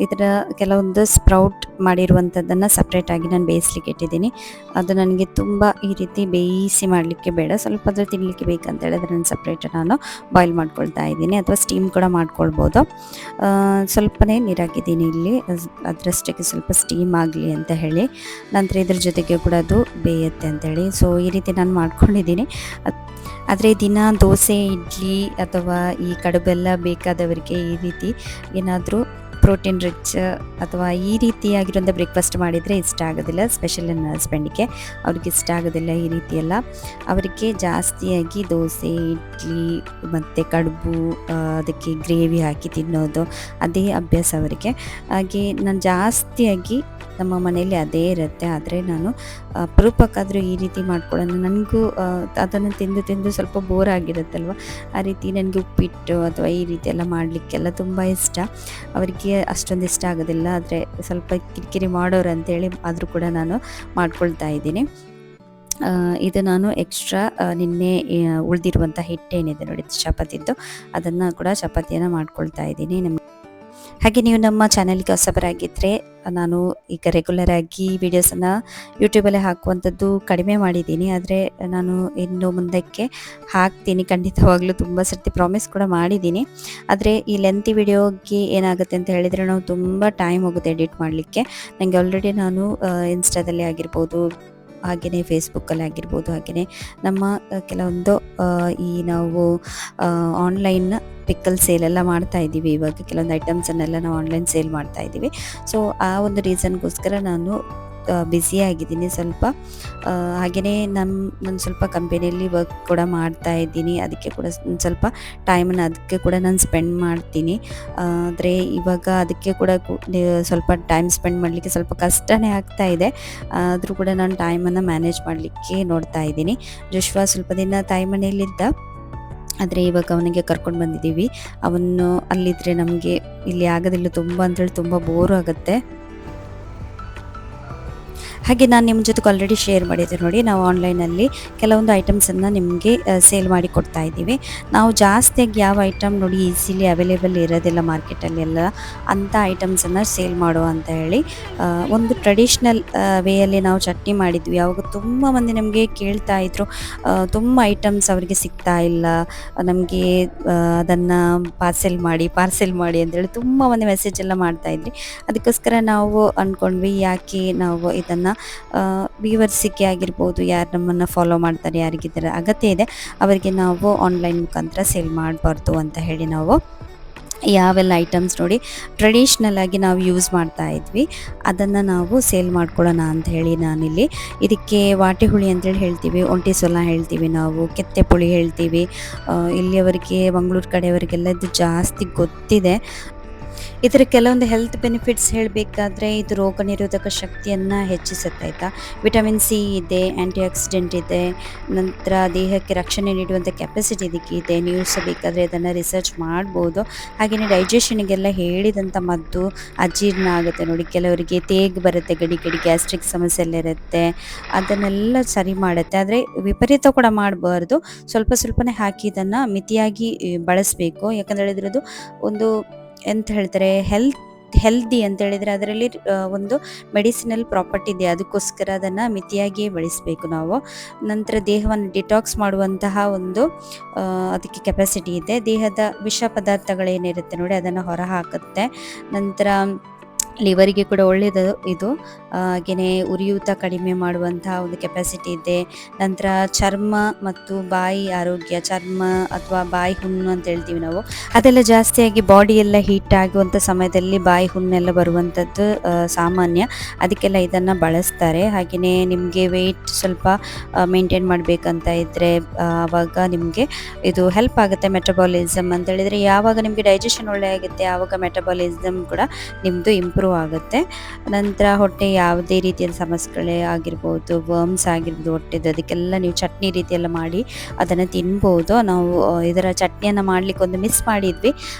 ಇದರ ಕೆಲವೊಂದು ಸ್ಪ್ರೌಟ್ ಮಾಡಿರುವಂಥದ್ದನ್ನು ಸಪ್ರೇಟಾಗಿ ನಾನು ಬೇಯಿಸ್ಲಿಕ್ಕೆ ಇಟ್ಟಿದ್ದೀನಿ. ಅದು ನನಗೆ ತುಂಬ ಈ ರೀತಿ ಬೇಯಿಸಿ ಮಾಡಲಿಕ್ಕೆ ಬೇಡ, ಸ್ವಲ್ಪ ಅದ್ರ ತಿನ್ನಲಿಕ್ಕೆ ಬೇಕಂತ ಹೇಳಿದ್ರೆ ನಾನು ಸಪ್ರೇಟ್ ನಾನು ಬಾಯ್ಲ್ ಮಾಡ್ಕೊಳ್ತಾ ಇದ್ದೀನಿ, ಅಥವಾ ಸ್ಟೀಮ್ ಕೂಡ ಮಾಡ್ಕೊಳ್ಬೋದು. ಸ್ವಲ್ಪನೇ ನೀರಾಕಿದ್ದೀನಿ ಇಲ್ಲಿ, ಅದರಷ್ಟಕ್ಕೆ ಸ್ವಲ್ಪ ಸ್ಟೀಮ್ ಆಗಲಿ ಅಂತ ಹೇಳಿ. ನಂತರ ಇದ್ರ ಜೊತೆಗೆ ಕೂಡ ಅದು ಬೇಯುತ್ತೆ ಅಂತೇಳಿ. ಸೊ ಈ ರೀತಿ ನಾನು ಮಾಡ್ಕೊಂಡಿದ್ದೀನಿ. ಆದರೆ ದಿನ ದೋಸೆ, ಇಡ್ಲಿ ಅಥವಾ ಈ ಕಡುಬೆಲ್ಲ ಬೇಕಾದವರಿಗೆ ಈ ರೀತಿ ಏನಾದರೂ ಪ್ರೋಟೀನ್ ರಿಚ್ ಅಥವಾ ಈ ರೀತಿಯಾಗಿರುವಂಥ ಬ್ರೇಕ್ಫಾಸ್ಟ್ ಮಾಡಿದರೆ ಇಷ್ಟ ಆಗೋದಿಲ್ಲ. ಸ್ಪೆಷಲ್ ನನ್ನ ಹಸ್ಬೆಂಡಿಗೆ, ಅವ್ರಿಗೆ ಇಷ್ಟ ಆಗೋದಿಲ್ಲ ಈ ರೀತಿಯೆಲ್ಲ. ಅವರಿಗೆ ಜಾಸ್ತಿಯಾಗಿ ದೋಸೆ, ಇಡ್ಲಿ ಮತ್ತು ಕಡುಬು, ಅದಕ್ಕೆ ಗ್ರೇವಿ ಹಾಕಿ ತಿನ್ನೋದು ಅದೇ ಅಭ್ಯಾಸ ಅವರಿಗೆ. ಹಾಗೆ ನಾನು ಜಾಸ್ತಿಯಾಗಿ ನಮ್ಮ ಮನೆಯಲ್ಲಿ ಅದೇ ಇರುತ್ತೆ. ಆದರೆ ನಾನು ಅಪರೂಪಕ್ಕಾದರೂ ಈ ರೀತಿ ಮಾಡ್ಕೊಳ್ಳೋಣ, ನನಗೂ ಅದನ್ನು ತಿಂದು ತಿಂದು ಸ್ವಲ್ಪ ಬೋರ್ ಆಗಿರುತ್ತಲ್ವ, ಆ ರೀತಿ ನನಗೆ ಉಪ್ಪಿಟ್ಟು ಅಥವಾ ಈ ರೀತಿ ಎಲ್ಲ ಮಾಡಲಿಕ್ಕೆಲ್ಲ ತುಂಬ ಇಷ್ಟ. ಅವರಿಗೆ ಅಷ್ಟೊಂದು ಇಷ್ಟ ಆಗೋದಿಲ್ಲ, ಆದರೆ ಸ್ವಲ್ಪ ಕಿರಿಕಿರಿ ಮಾಡೋರು ಅಂತೇಳಿ ಆದರೂ ಕೂಡ ನಾನು ಮಾಡ್ಕೊಳ್ತಾ ಇದ್ದೀನಿ. ಇದು ನಾನು ಎಕ್ಸ್ಟ್ರಾ ನಿನ್ನೆ ಉಳಿದಿರುವಂಥ ಹಿಟ್ಟೇನಿದೆ ನೋಡಿ ಚಪಾತಿದ್ದು, ಅದನ್ನು ಕೂಡ ಚಪಾತಿಯನ್ನು ಮಾಡ್ಕೊಳ್ತಾ ಇದ್ದೀನಿ. ಹಾಗೆ ನೀವು ನಮ್ಮ ಚಾನಲ್ಗೆ ಹೊಸಬರಾಗಿದ್ದರೆ, ನಾನು ಈಗ ರೆಗ್ಯುಲರ್ ಆಗಿ ವೀಡಿಯೋಸನ್ನು ಯೂಟ್ಯೂಬಲ್ಲೇ ಹಾಕುವಂಥದ್ದು ಕಡಿಮೆ ಮಾಡಿದ್ದೀನಿ. ಆದರೆ ನಾನು ಇನ್ನು ಮುಂದಕ್ಕೆ ಹಾಕ್ತೀನಿ ಖಂಡಿತವಾಗ್ಲೂ, ತುಂಬ ಸರ್ತಿ ಪ್ರಾಮಿಸ್ ಕೂಡ ಮಾಡಿದ್ದೀನಿ. ಆದರೆ ಈ ಲೆಂತಿ ವಿಡಿಯೋಗೆ ಏನಾಗುತ್ತೆ ಅಂತ ಹೇಳಿದರೆ, ನಾವು ತುಂಬ ಟೈಮ್ ಹೋಗುತ್ತೆ ಎಡಿಟ್ ಮಾಡಲಿಕ್ಕೆ. ನನಗೆ ಆಲ್ರೆಡಿ ನಾನು ಇನ್ಸ್ಟಾದಲ್ಲಿ ಆಗಿರ್ಬೋದು, ಹಾಗೆಯೇ ಫೇಸ್ಬುಕ್ಕಲ್ಲಿ ಆಗಿರ್ಬೋದು, ಹಾಗೆಯೇ ನಮ್ಮ ಕೆಲವೊಂದು ಈ ನಾವು ಆನ್ಲೈನ್ ಪಿಕ್ಕಲ್ ಸೇಲೆಲ್ಲ ಮಾಡ್ತಾ ಇದ್ದೀವಿ. ಇವಾಗ ಕೆಲವೊಂದು ಐಟಮ್ಸನ್ನೆಲ್ಲ ನಾವು ಆನ್ಲೈನ್ ಸೇಲ್ ಮಾಡ್ತಾ ಇದ್ದೀವಿ. ಸೊ ಆ ಒಂದು ರೀಸನ್ಗೋಸ್ಕರ ನಾನು ಬ್ಯುಸಿಯಾಗಿದ್ದೀನಿ ಸ್ವಲ್ಪ. ಹಾಗೆಯೇ ನಾನು ಸ್ವಲ್ಪ ಕಂಪನಿಯಲ್ಲಿ ವರ್ಕ್ ಕೂಡ ಮಾಡ್ತಾ ಇದ್ದೀನಿ, ಅದಕ್ಕೆ ಕೂಡ ಸ್ವಲ್ಪ ಟೈಮನ್ನು ಅದಕ್ಕೆ ಕೂಡ ನಾನು ಸ್ಪೆಂಡ್ ಮಾಡ್ತೀನಿ. ಆದರೆ ಇವಾಗ ಅದಕ್ಕೆ ಕೂಡ ಸ್ವಲ್ಪ ಟೈಮ್ ಸ್ಪೆಂಡ್ ಮಾಡಲಿಕ್ಕೆ ಸ್ವಲ್ಪ ಕಷ್ಟನೇ ಆಗ್ತಾ ಇದೆ. ಆದರೂ ಕೂಡ ನಾನು ಟೈಮನ್ನು ಮ್ಯಾನೇಜ್ ಮಾಡಲಿಕ್ಕೆ ನೋಡ್ತಾ ಇದ್ದೀನಿ. ಜೋಶ್ವಾ ಸ್ವಲ್ಪ ದಿನ ತಾಯಿ ಮನೆಯಲ್ಲಿದ್ದ, ಆದರೆ ಇವಾಗ ಅವನಿಗೆ ಕರ್ಕೊಂಡು ಬಂದಿದ್ದೀವಿ. ಅವನು ಅಲ್ಲಿದ್ದರೆ ನಮಗೆ ಇಲ್ಲಿ ಆಗೋದಿಲ್ಲ ತುಂಬ ಅಂತೇಳಿ, ತುಂಬ ಬೋರು ಆಗುತ್ತೆ. ಹಾಗೆ ನಾನು ನಿಮ್ಮ ಜೊತೆಗೆ ಆಲ್ರೆಡಿ ಶೇರ್ ಮಾಡಿದ್ದೆ ನೋಡಿ, ನಾವು ಆನ್ಲೈನಲ್ಲಿ ಕೆಲವೊಂದು ಐಟಮ್ಸನ್ನು ನಿಮಗೆ ಸೇಲ್ ಮಾಡಿ ಕೊಡ್ತಾ ಇದ್ದೀವಿ. ನಾವು ಜಾಸ್ತಿಯಾಗಿ ಯಾವ ಐಟಮ್ ನೋಡಿ ಈಸಿಲಿ ಅವೈಲೇಬಲ್ ಇರೋದಿಲ್ಲ ಮಾರ್ಕೆಟಲ್ಲೆಲ್ಲ, ಅಂಥ ಐಟಮ್ಸನ್ನು ಸೇಲ್ ಮಾಡುವ ಅಂತ ಹೇಳಿ ಒಂದು ಟ್ರೆಡಿಷ್ನಲ್ ವೇಯಲ್ಲಿ ನಾವು ಚಟ್ನಿ ಮಾಡಿದ್ವಿ. ಆವಾಗ ತುಂಬ ಮಂದಿ ನಮಗೆ ಕೇಳ್ತಾ ಇದ್ರು, ತುಂಬ ಐಟಮ್ಸ್ ಅವರಿಗೆ ಸಿಗ್ತಾ ಇಲ್ಲ, ನಮಗೆ ಅದನ್ನು ಪಾರ್ಸೆಲ್ ಮಾಡಿ ಅಂತೇಳಿ ತುಂಬ ಮಂದಿ ಮೆಸೇಜ್ ಎಲ್ಲ ಮಾಡ್ತಾಯಿದ್ರಿ. ಅದಕ್ಕೋಸ್ಕರ ನಾವು ಅಂದ್ಕೊಂಡ್ವಿ, ಯಾಕೆ ನಾವು ಇದನ್ನು ವ್ಯೂವರ್ಸಿಗೆ ಆಗಿರ್ಬೋದು, ಯಾರು ನಮ್ಮನ್ನು ಫಾಲೋ ಮಾಡ್ತಾರೆ, ಯಾರಿಗಿದರ ಅಗತ್ಯ ಇದೆ ಅವರಿಗೆ ನಾವು ಆನ್ಲೈನ್ ಮುಖಾಂತರ ಸೇಲ್ ಮಾಡಬಾರ್ದು ಅಂತ ಹೇಳಿ ನಾವು ಯಾವೆಲ್ಲ ಐಟಮ್ಸ್ ನೋಡಿ ಟ್ರೆಡಿಷ್ನಲ್ ಆಗಿ ನಾವು ಯೂಸ್ ಮಾಡ್ತಾ ಇದ್ವಿ ಅದನ್ನು ನಾವು ಸೇಲ್ ಮಾಡ್ಕೊಳ್ಳೋಣ ಅಂತ ಹೇಳಿ ನಾನಿಲ್ಲಿ ಇದಕ್ಕೆ ವಾಟೆ ಹುಳಿ ಅಂತೇಳಿ ಹೇಳ್ತೀವಿ, ಒಂಟಿ ಸೊಲ ಹೇಳ್ತೀವಿ, ನಾವು ಕೆತ್ತೆ ಪುಳಿ ಹೇಳ್ತೀವಿ. ಇಲ್ಲಿಯವರೆಗೆ ಮಂಗಳೂರು ಕಡೆಯವರಿಗೆಲ್ಲ ಇದು ಜಾಸ್ತಿ ಗೊತ್ತಿದೆ. ಇದರ ಕೆಲವೊಂದು ಹೆಲ್ತ್ ಬೆನಿಫಿಟ್ಸ್ ಹೇಳಬೇಕಾದ್ರೆ, ಇದು ರೋಗ ನಿರೋಧಕ ಶಕ್ತಿಯನ್ನು ಹೆಚ್ಚಿಸುತ್ತೆ ಆಯಿತಾ. ವಿಟಮಿನ್ ಸಿ ಇದೆ, ಆ್ಯಂಟಿ ಆಕ್ಸಿಡೆಂಟ್ ಇದೆ, ನಂತರ ದೇಹಕ್ಕೆ ರಕ್ಷಣೆ ನೀಡುವಂಥ ಕೆಪಾಸಿಟಿ ಇದಕ್ಕೆ ಇದೆ. ನೀವು ಸಹ ಬೇಕಾದರೆ ಅದನ್ನು ರಿಸರ್ಚ್ ಮಾಡ್ಬೋದು. ಹಾಗೆಯೇ ಡೈಜೆಷನಿಗೆಲ್ಲ ಹೇಳಿದಂಥ ಮದ್ದು, ಅಜೀರ್ಣ ಆಗುತ್ತೆ ನೋಡಿ, ಕೆಲವರಿಗೆ ತೇಗ್ ಬರುತ್ತೆ, ಗಡಿ ಗ್ಯಾಸ್ಟ್ರಿಕ್ ಸಮಸ್ಯೆ ಎಲ್ಲ ಇರುತ್ತೆ, ಅದನ್ನೆಲ್ಲ ಸರಿ ಮಾಡುತ್ತೆ. ಆದರೆ ವಿಪರೀತ ಕೂಡ ಮಾಡಬಾರ್ದು, ಸ್ವಲ್ಪನೇ ಹಾಕಿ ಇದನ್ನು ಮಿತಿಯಾಗಿ ಬಳಸಬೇಕು. ಯಾಕಂದರೆ ಇದ್ರದ್ದು ಒಂದು ಎಂತ ಹೇಳ್ತಾರೆ, ಹೆಲ್ದಿ ಅಂತ ಹೇಳಿದರೆ ಅದರಲ್ಲಿ ಒಂದು ಮೆಡಿಸಿನಲ್ ಪ್ರಾಪರ್ಟಿ ಇದೆ, ಅದಕ್ಕೋಸ್ಕರ ಅದನ್ನು ಮಿತಿಯಾಗಿಯೇ ಬಳಸಬೇಕು ನಾವು. ನಂತರ ದೇಹವನ್ನು ಡಿಟಾಕ್ಸ್ ಮಾಡುವಂತಹ ಒಂದು ಅದಕ್ಕೆ ಕೆಪಾಸಿಟಿ ಇದೆ. ದೇಹದ ವಿಷ ಪದಾರ್ಥಗಳೇನಿರುತ್ತೆ ನೋಡಿ ಅದನ್ನು ಹೊರ ಹಾಕುತ್ತೆ. ನಂತರ ಲಿವರಿಗೆ ಕೂಡ ಒಳ್ಳೆಯದು ಇದು. ಹಾಗೆಯೇ ಉರಿಯೂತ ಕಡಿಮೆ ಮಾಡುವಂತಹ ಒಂದು ಕೆಪಾಸಿಟಿ ಇದೆ. ನಂತರ ಚರ್ಮ ಮತ್ತು ಬಾಯಿ ಆರೋಗ್ಯ, ಚರ್ಮ ಅಥವಾ ಬಾಯಿ ಹುಣ್ಣು ಅಂತ ಹೇಳ್ತೀವಿ ನಾವು, ಅದೆಲ್ಲ ಜಾಸ್ತಿಯಾಗಿ ಬಾಡಿ ಎಲ್ಲ ಹೀಟ್ ಆಗುವಂಥ ಸಮಯದಲ್ಲಿ ಬಾಯಿ ಹುಣ್ಣೆಲ್ಲ ಬರುವಂಥದ್ದು ಸಾಮಾನ್ಯ, ಅದಕ್ಕೆಲ್ಲ ಇದನ್ನು ಬಳಸ್ತಾರೆ. ಹಾಗೆಯೇ ನಿಮಗೆ ವೆಯ್ಟ್ ಸ್ವಲ್ಪ ಮೇಂಟೈನ್ ಮಾಡಬೇಕಂತ ಇದ್ದರೆ ಆವಾಗ ನಿಮಗೆ ಇದು ಹೆಲ್ಪ್ ಆಗುತ್ತೆ. ಮೆಟಬಾಲಿಸಮ್ ಅಂತ ಹೇಳಿದರೆ ಯಾವಾಗ ನಿಮಗೆ ಡೈಜೆಷನ್ ಒಳ್ಳೆ ಆಗುತ್ತೆ ಆವಾಗ ಮೆಟಬಾಲಿಸಮ್ ಕೂಡ ನಿಮ್ಮದು ಇಂಪ್ರೂವ್ ಇಂಪ್ರೂವ್ ಆಗುತ್ತೆ. ನಂತರ ಹೊಟ್ಟೆ ಯಾವುದೇ ರೀತಿಯ ಸಮಸ್ಯೆಗಳೇ ಆಗಿರ್ಬೋದು, ವರ್ಮ್ಸ್ ಆಗಿರ್ಬೋದು ಹೊಟ್ಟೆದು, ಅದಕ್ಕೆಲ್ಲ ನೀವು ಚಟ್ನಿ ರೀತಿ ಎಲ್ಲ ಮಾಡಿ ಅದನ್ನು ತಿನ್ಬೋದು. ನಾವು ಇದರ ಚಟ್ನಿಯನ್ನು ಮಾಡಲಿಕ್ಕೆ ಒಂದು ಮಿಸ್ ಮಾಡಿದ್ವಿ,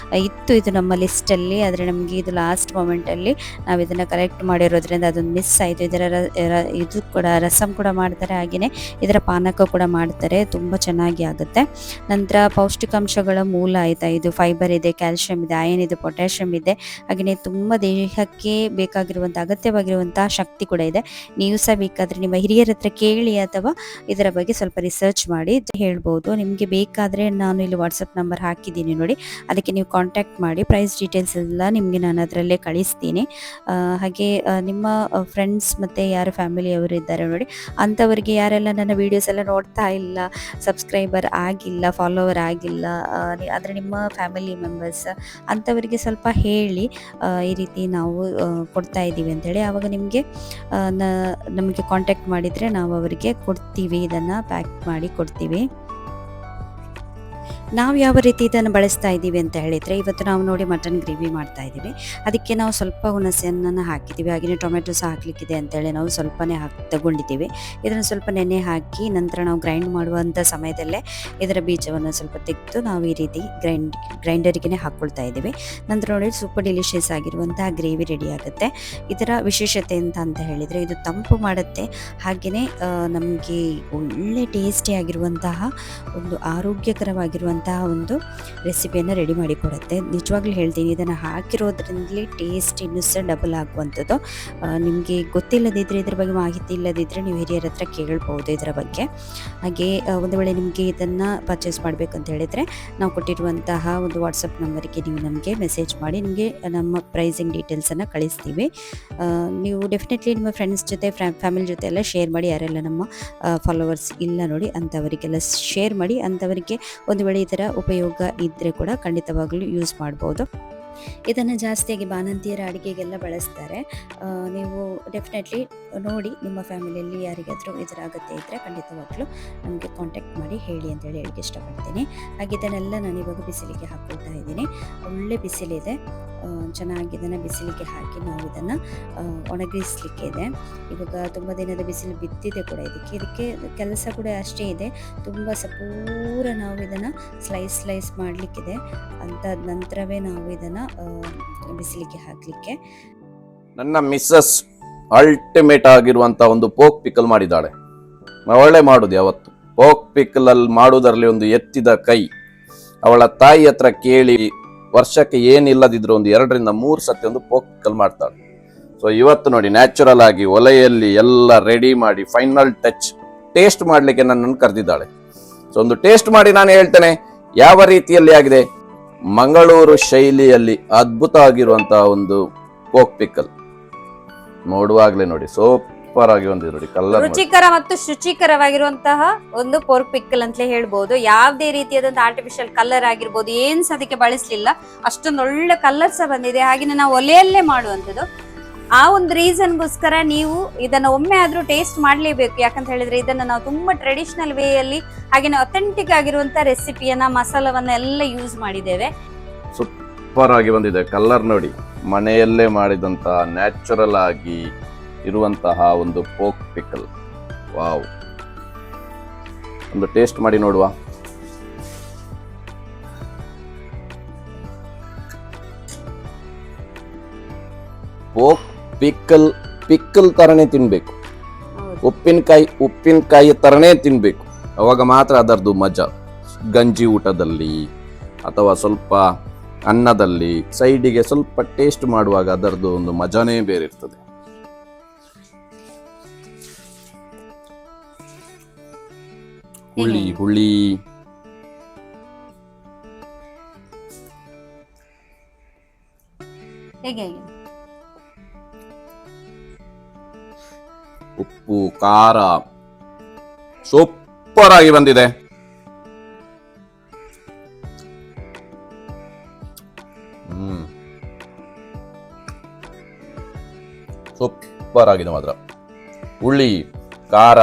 ಇತ್ತು ಇದು ನಮ್ಮ ಲಿಸ್ಟಲ್ಲಿ, ಆದರೆ ನಮಗೆ ಇದು ಲಾಸ್ಟ್ ಮೊಮೆಂಟಲ್ಲಿ ನಾವು ಇದನ್ನು ಕಲೆಕ್ಟ್ ಮಾಡಿರೋದ್ರಿಂದ ಅದೊಂದು ಮಿಸ್ ಆಯಿತು. ಇದರ ಇದು ಕೂಡ ರಸಮ್ ಕೂಡ ಮಾಡ್ತಾರೆ, ಹಾಗೆಯೇ ಇದರ ಪಾನಕ ಕೂಡ ಮಾಡ್ತಾರೆ, ತುಂಬ ಚೆನ್ನಾಗಿ ಆಗುತ್ತೆ. ನಂತರ ಪೌಷ್ಟಿಕಾಂಶಗಳ ಮೂಲ ಆಯಿತಾ, ಇದು ಫೈಬರ್ ಇದೆ, ಕ್ಯಾಲ್ಶಿಯಂ ಇದೆ, ಐರನ್ ಇದೆ, ಪೊಟ್ಯಾಷಿಯಂ ಇದೆ, ಹಾಗೆಯೇ ತುಂಬ ದೇಹಕ್ಕೆ ಬೇಕಾಗಿರುವಂಥ ಅಗತ್ಯವಾಗಿರುವಂತಹ ಶಕ್ತಿ ಕೂಡ ಇದೆ. ನೀವು ಸಹ ಬೇಕಾದರೆ ನಿಮ್ಮ ಹಿರಿಯರ ಹತ್ರ ಕೇಳಿ ಅಥವಾ ಇದರ ಬಗ್ಗೆ ಸ್ವಲ್ಪ ರಿಸರ್ಚ್ ಮಾಡಿ ಹೇಳ್ಬೋದು. ನಿಮಗೆ ಬೇಕಾದರೆ ನಾನು ಇಲ್ಲಿ ವಾಟ್ಸಪ್ ನಂಬರ್ ಹಾಕಿದ್ದೀನಿ ನೋಡಿ, ಅದಕ್ಕೆ ನೀವು ಕಾಂಟ್ಯಾಕ್ಟ್ ಮಾಡಿ. ಪ್ರೈಸ್ ಡೀಟೇಲ್ಸ್ ಎಲ್ಲ ನಿಮಗೆ ನಾನು ಅದರಲ್ಲೇ ಕಳಿಸ್ತೀನಿ. ಹಾಗೆ ನಿಮ್ಮ ಫ್ರೆಂಡ್ಸ್ ಮತ್ತು ಯಾರು ಫ್ಯಾಮಿಲಿಯವರು ಇದ್ದಾರೆ ನೋಡಿ, ಅಂಥವರಿಗೆ ಯಾರೆಲ್ಲ ನನ್ನ ವೀಡಿಯೋಸ್ ಎಲ್ಲ ನೋಡ್ತಾ ಇಲ್ಲ, ಸಬ್ಸ್ಕ್ರೈಬರ್ ಆಗಿಲ್ಲ, ಫಾಲೋವರ್ ಆಗಿಲ್ಲ, ಆದರೆ ನಿಮ್ಮ ಫ್ಯಾಮಿಲಿ ಮೆಂಬರ್ಸ್ ಅಂಥವರಿಗೆ ಸ್ವಲ್ಪ ಹೇಳಿ ಈ ರೀತಿ ನಾವು ಕೊಡ್ತಾ ಇದ್ದೀವಿ ಅಂತೇಳಿ. ಆವಾಗ ನಮಗೆ ಕಾಂಟ್ಯಾಕ್ಟ್ ಮಾಡಿದರೆ ನಾವು ಅವರಿಗೆ ಕೊಡ್ತೀವಿ, ಇದನ್ನು ಪ್ಯಾಕ್ ಮಾಡಿ ಕೊಡ್ತೀವಿ. ನಾವು ಯಾವ ರೀತಿ ಇದನ್ನು ಬಳಸ್ತಾ ಇದ್ದೀವಿ ಅಂತ ಹೇಳಿದರೆ, ಇವತ್ತು ನಾವು ನೋಡಿ ಮಟನ್ ಗ್ರೇವಿ ಮಾಡ್ತಾ ಇದ್ದೀವಿ. ಅದಕ್ಕೆ ನಾವು ಸ್ವಲ್ಪ ಹುಣಸೆಹಣ್ಣನ್ನು ಹಾಕಿದ್ದೀವಿ, ಹಾಗೆಯೇ ಟೊಮೆಟೊ ಸಹ ಹಾಕಲಿಕ್ಕಿದೆ ಅಂತೇಳಿ ನಾವು ಸ್ವಲ್ಪನೇ ತಗೊಂಡಿದ್ದೀವಿ. ಇದನ್ನು ಸ್ವಲ್ಪ ನೆನೆ ಹಾಕಿ ನಂತರ ನಾವು ಗ್ರೈಂಡ್ ಮಾಡುವಂಥ ಸಮಯದಲ್ಲೇ ಇದರ ಬೀಜವನ್ನು ಸ್ವಲ್ಪ ತೆಗೆದು ನಾವು ಈ ರೀತಿ ಗ್ರೈಂಡರಿಗೆ ಹಾಕ್ಕೊಳ್ತಾ ಇದ್ದೀವಿ. ನಂತರ ನೋಡಿ ಸೂಪರ್ ಡಿಲಿಷಿಯಸ್ ಆಗಿರುವಂತಹ ಗ್ರೇವಿ ರೆಡಿ ಆಗುತ್ತೆ. ಇದರ ವಿಶೇಷತೆ ಅಂತ ಹೇಳಿದರೆ, ಇದು ತಂಪು ಮಾಡುತ್ತೆ, ಹಾಗೆಯೇ ನಮಗೆ ಒಳ್ಳೆ ಟೇಸ್ಟಿ ಆಗಿರುವಂತಹ ಒಂದು ಆರೋಗ್ಯಕರವಾಗಿರುವಂತಹ ಒಂದು ರೆಸಿಪಿಯನ್ನು ರೆಡಿ ಮಾಡಿ ಕೊಡುತ್ತೆ. ನಿಜವಾಗ್ಲೂ ಹೇಳ್ತೀನಿ, ಇದನ್ನು ಹಾಕಿರೋದ್ರಿಂದಲೇ ಟೇಸ್ಟ್ ಇನ್ನೂ ಸಹ ಡಬಲ್ ಆಗುವಂಥದ್ದು. ನಿಮಗೆ ಗೊತ್ತಿಲ್ಲದಿದ್ದರೆ, ಇದ್ರ ಬಗ್ಗೆ ಮಾಹಿತಿ ಇಲ್ಲದಿದ್ದರೆ ನೀವು ಹಿರಿಯರ ಹತ್ರ ಕೇಳ್ಬೋದು ಇದರ ಬಗ್ಗೆ. ಹಾಗೆ ಒಂದು ವೇಳೆ ನಿಮಗೆ ಇದನ್ನು ಪರ್ಚೇಸ್ ಮಾಡಬೇಕಂತ ಹೇಳಿದರೆ ನಾವು ಕೊಟ್ಟಿರುವಂತಹ ಒಂದು ವಾಟ್ಸಪ್ ನಂಬರಿಗೆ ನೀವು ನಮಗೆ ಮೆಸೇಜ್ ಮಾಡಿ, ನಿಮಗೆ ನಮ್ಮ ಪ್ರೈಸಿಂಗ್ ಡೀಟೇಲ್ಸನ್ನು ಕಳಿಸ್ತೀವಿ. ನೀವು ಡೆಫಿನೆಟ್ಲಿ ನಿಮ್ಮ ಫ್ರೆಂಡ್ಸ್ ಜೊತೆ ಫ್ಯಾಮಿಲಿ ಜೊತೆ ಎಲ್ಲ ಶೇರ್ ಮಾಡಿ. ಯಾರೆಲ್ಲ ನಮ್ಮ ಫಾಲೋವರ್ಸ್ ಇಲ್ಲ ನೋಡಿ ಅಂಥವರಿಗೆಲ್ಲ ಶೇರ್ ಮಾಡಿ. ಅಂಥವರಿಗೆ ಒಂದು ವೇಳೆ ಇದರ ಉಪಯೋಗ ಇದ್ದರೆ ಕೂಡ ಖಂಡಿತವಾಗಲೂ ಯೂಸ್ ಮಾಡ್ಬೋದು. ಇದನ್ನು ಜಾಸ್ತಿಯಾಗಿ ಬಾಣಂತಿಯರ ಅಡುಗೆಗೆಲ್ಲ ಬಳಸ್ತಾರೆ. ನೀವು ಡೆಫಿನೆಟ್ಲಿ ನೋಡಿ, ನಿಮ್ಮ ಫ್ಯಾಮಿಲಿಯಲ್ಲಿ ಯಾರಿಗಾದರೂ ಇದರ ಅಗತ್ಯ ಇದ್ದರೆ ಖಂಡಿತವಾಗ್ಲೂ ನಮಗೆ ಕಾಂಟ್ಯಾಕ್ಟ್ ಮಾಡಿ ಹೇಳಿ ಅಂತೇಳಿ ಹೇಳಿಕ್ಕೆ ಇಷ್ಟಪಡ್ತೀನಿ. ಹಾಗೆ ಇದನ್ನೆಲ್ಲ ನಾನು ಇವಾಗ ಬಿಸಿಲಿಗೆ ಹಾಕ್ಕೊಳ್ತಾ ಇದ್ದೀನಿ. ಒಳ್ಳೆ ಬಿಸಿಲಿದೆ, ಚೆನ್ನಾಗಿ ಇದನ್ನು ಬಿಸಿಲಿಗೆ ಹಾಕಿ ನಾವು ಇದನ್ನು ಒಣಗಿಸಲಿಕ್ಕೆ ಇದೆ. ಇವಾಗ ತುಂಬ ದಿನದ ಬಿಸಿಲು ಬಿದ್ದಿದೆ ಕೂಡ, ಇದಕ್ಕೆ ಕೆಲಸ ಕೂಡ ಅಷ್ಟೇ ಇದೆ. ತುಂಬ ಪೂರ ನಾವು ಇದನ್ನು ಸ್ಲೈಸ್ ಮಾಡಲಿಕ್ಕಿದೆ, ಅಂತಾದ ನಂತರವೇ ನಾವು ಇದನ್ನು ಬಿಸಿಲಿಗೆ ಹಾಕಲಿಕ್ಕೆ. ನನ್ನ ಮಿಸ್ಸಸ್ ಅಲ್ಟಿಮೇಟ್ ಆಗಿರುವಂಥ ಒಂದು ಪೋಕ್ ಪಿಕಲ್ ಮಾಡಿದ್ದಾಳೆ. ಒಳ್ಳೆ ಮಾಡುದು ಯಾವತ್ತು ಪೋಕ್ ಪಿಕಲ್ ಅಲ್ಲಿ ಮಾಡುವುದರಲ್ಲಿ ಒಂದು ಎತ್ತಿದ ಕೈ. ಅವಳ ತಾಯಿ ಹತ್ರ ಕೇಳಿ ವರ್ಷಕ್ಕೆ ಏನಿಲ್ಲದಿದ್ರು ಒಂದು 2 ರಿಂದ 3 ಸತಿ ಒಂದು ಪೋಕ್ ಪಿಕಲ್ ಮಾಡ್ತಾಳೆ. ಸೊ ಇವತ್ತು ನೋಡಿ ನ್ಯಾಚುರಲ್ ಆಗಿ ಒಲೆಯಲ್ಲಿ ಎಲ್ಲ ರೆಡಿ ಮಾಡಿ ಫೈನಲ್ ಟಚ್ ಟೇಸ್ಟ್ ಮಾಡಲಿಕ್ಕೆ ನನ್ನನ್ನು ಕರೆದಿದ್ದಾಳೆ. ಸೊ ಒಂದು ಟೇಸ್ಟ್ ಮಾಡಿ ನಾನು ಹೇಳ್ತೇನೆ ಯಾವ ರೀತಿಯಲ್ಲಿ ಆಗಿದೆ. ಮಂಗಳೂರು ಶೈಲಿಯಲ್ಲಿ ಅದ್ಭುತ ಆಗಿರುವಂತಹ ಒಂದು ಪೋಕ್ ಪಿಕಲ್. ನೋಡುವಾಗ್ಲೇ ನೋಡಿ ಸೂಪರ್ ಆಗಿ ಬಂದಿದೆ ನೋಡಿ, ಕಲರ್ ರುಚಿಕರ ಮತ್ತು ಶುಚಿಕರವಾಗಿರುವಂತಹ ಒಂದು ಪೋರ್ಕ್ ಪಿಕ್ಕಲ್ ಅಂತಲೇ ಹೇಳ್ಬೋದು. ಯಾವುದೇ ರೀತಿಯಾದಂತಹ ಆರ್ಟಿಫಿಷಿಯಲ್ ಕಲರ್ ಆಗಿರ್ಬೋದು ಏನ್ ಸಹ ಅದಕ್ಕೆ ಬಳಸಲಿಲ್ಲ, ಅಷ್ಟೊಂದು ಒಳ್ಳೆ ಕಲರ್ ಸಹ ಬಂದಿದೆ. ಹಾಗೆ ನಾವು ಒಲೆಯಲ್ಲೇ ಮಾಡುವಂಥದ್ದು. ಆ ಒಂದು ರೀಸನ್ಗೋಸ್ಕರ ನೀವು ಇದನ್ನ ಒಮ್ಮೆ ಆದ್ರೂ ಟೇಸ್ಟ್ ಮಾಡಲೇಬೇಕು. ಯಾಕಂತ ಹೇಳಿದ್ರೆ ಇದನ್ನ ನಾವು ತುಂಬಾ ಟ್ರೆಡಿಷನಲ್ ವೇಯಲ್ಲಿ ಹಾಗೆ ಅಥೆಂಟಿಕ್ ಆಗಿರುವಂತ ರೆಸಿಪಿಯನ್ನ ಮಸಾಲವನ್ನ ಎಲ್ಲ ಯೂಸ್ ಮಾಡಿದ್ದೇವೆ. ಸೂಪರ್ ಆಗಿ ಬಂದಿದೆ ಕಲರ್ ನೋಡಿ. ಮನೆಯಲ್ಲೇ ಮಾಡಿದಂತಹ ನ್ಯಾಚುರಲ್ ಆಗಿ ಇರುವಂತಹ ಒಂದು ಪೋಕ್ ಪಿಕಲ್. ವಾವ್, ಒಂದು ಟೇಸ್ಟ್ ಮಾಡಿ ನೋಡುವ. ಪೋಕ್ ಪಿಕ್ಕಲ್ ತರನೇ ತಿನ್ಬೇಕು, ಉಪ್ಪಿನಕಾಯಿ ತರನೇ ತಿನ್ಬೇಕು. ಅವಾಗ ಮಾತ್ರ ಅದರದ್ದು ಮಜಾ. ಗಂಜಿ ಊಟದಲ್ಲಿ ಅಥವಾ ಸ್ವಲ್ಪ ಅನ್ನದಲ್ಲಿ ಸೈಡಿಗೆ ಸ್ವಲ್ಪ ಟೇಸ್ಟ್ ಮಾಡುವಾಗ ಅದರದ್ದು ಒಂದು ಮಜಾನೇ ಬೇರೆ ಇರ್ತದೆ. ಹುಳಿ ಉಪ್ಪು ಖಾರ ಸೂಪರ್ ಆಗಿ ಬಂದಿದೆ. ಸೂಪರ್ ಆಗಿದೆ ಮಾತ್ರ. ಹುಳಿ ಖಾರ,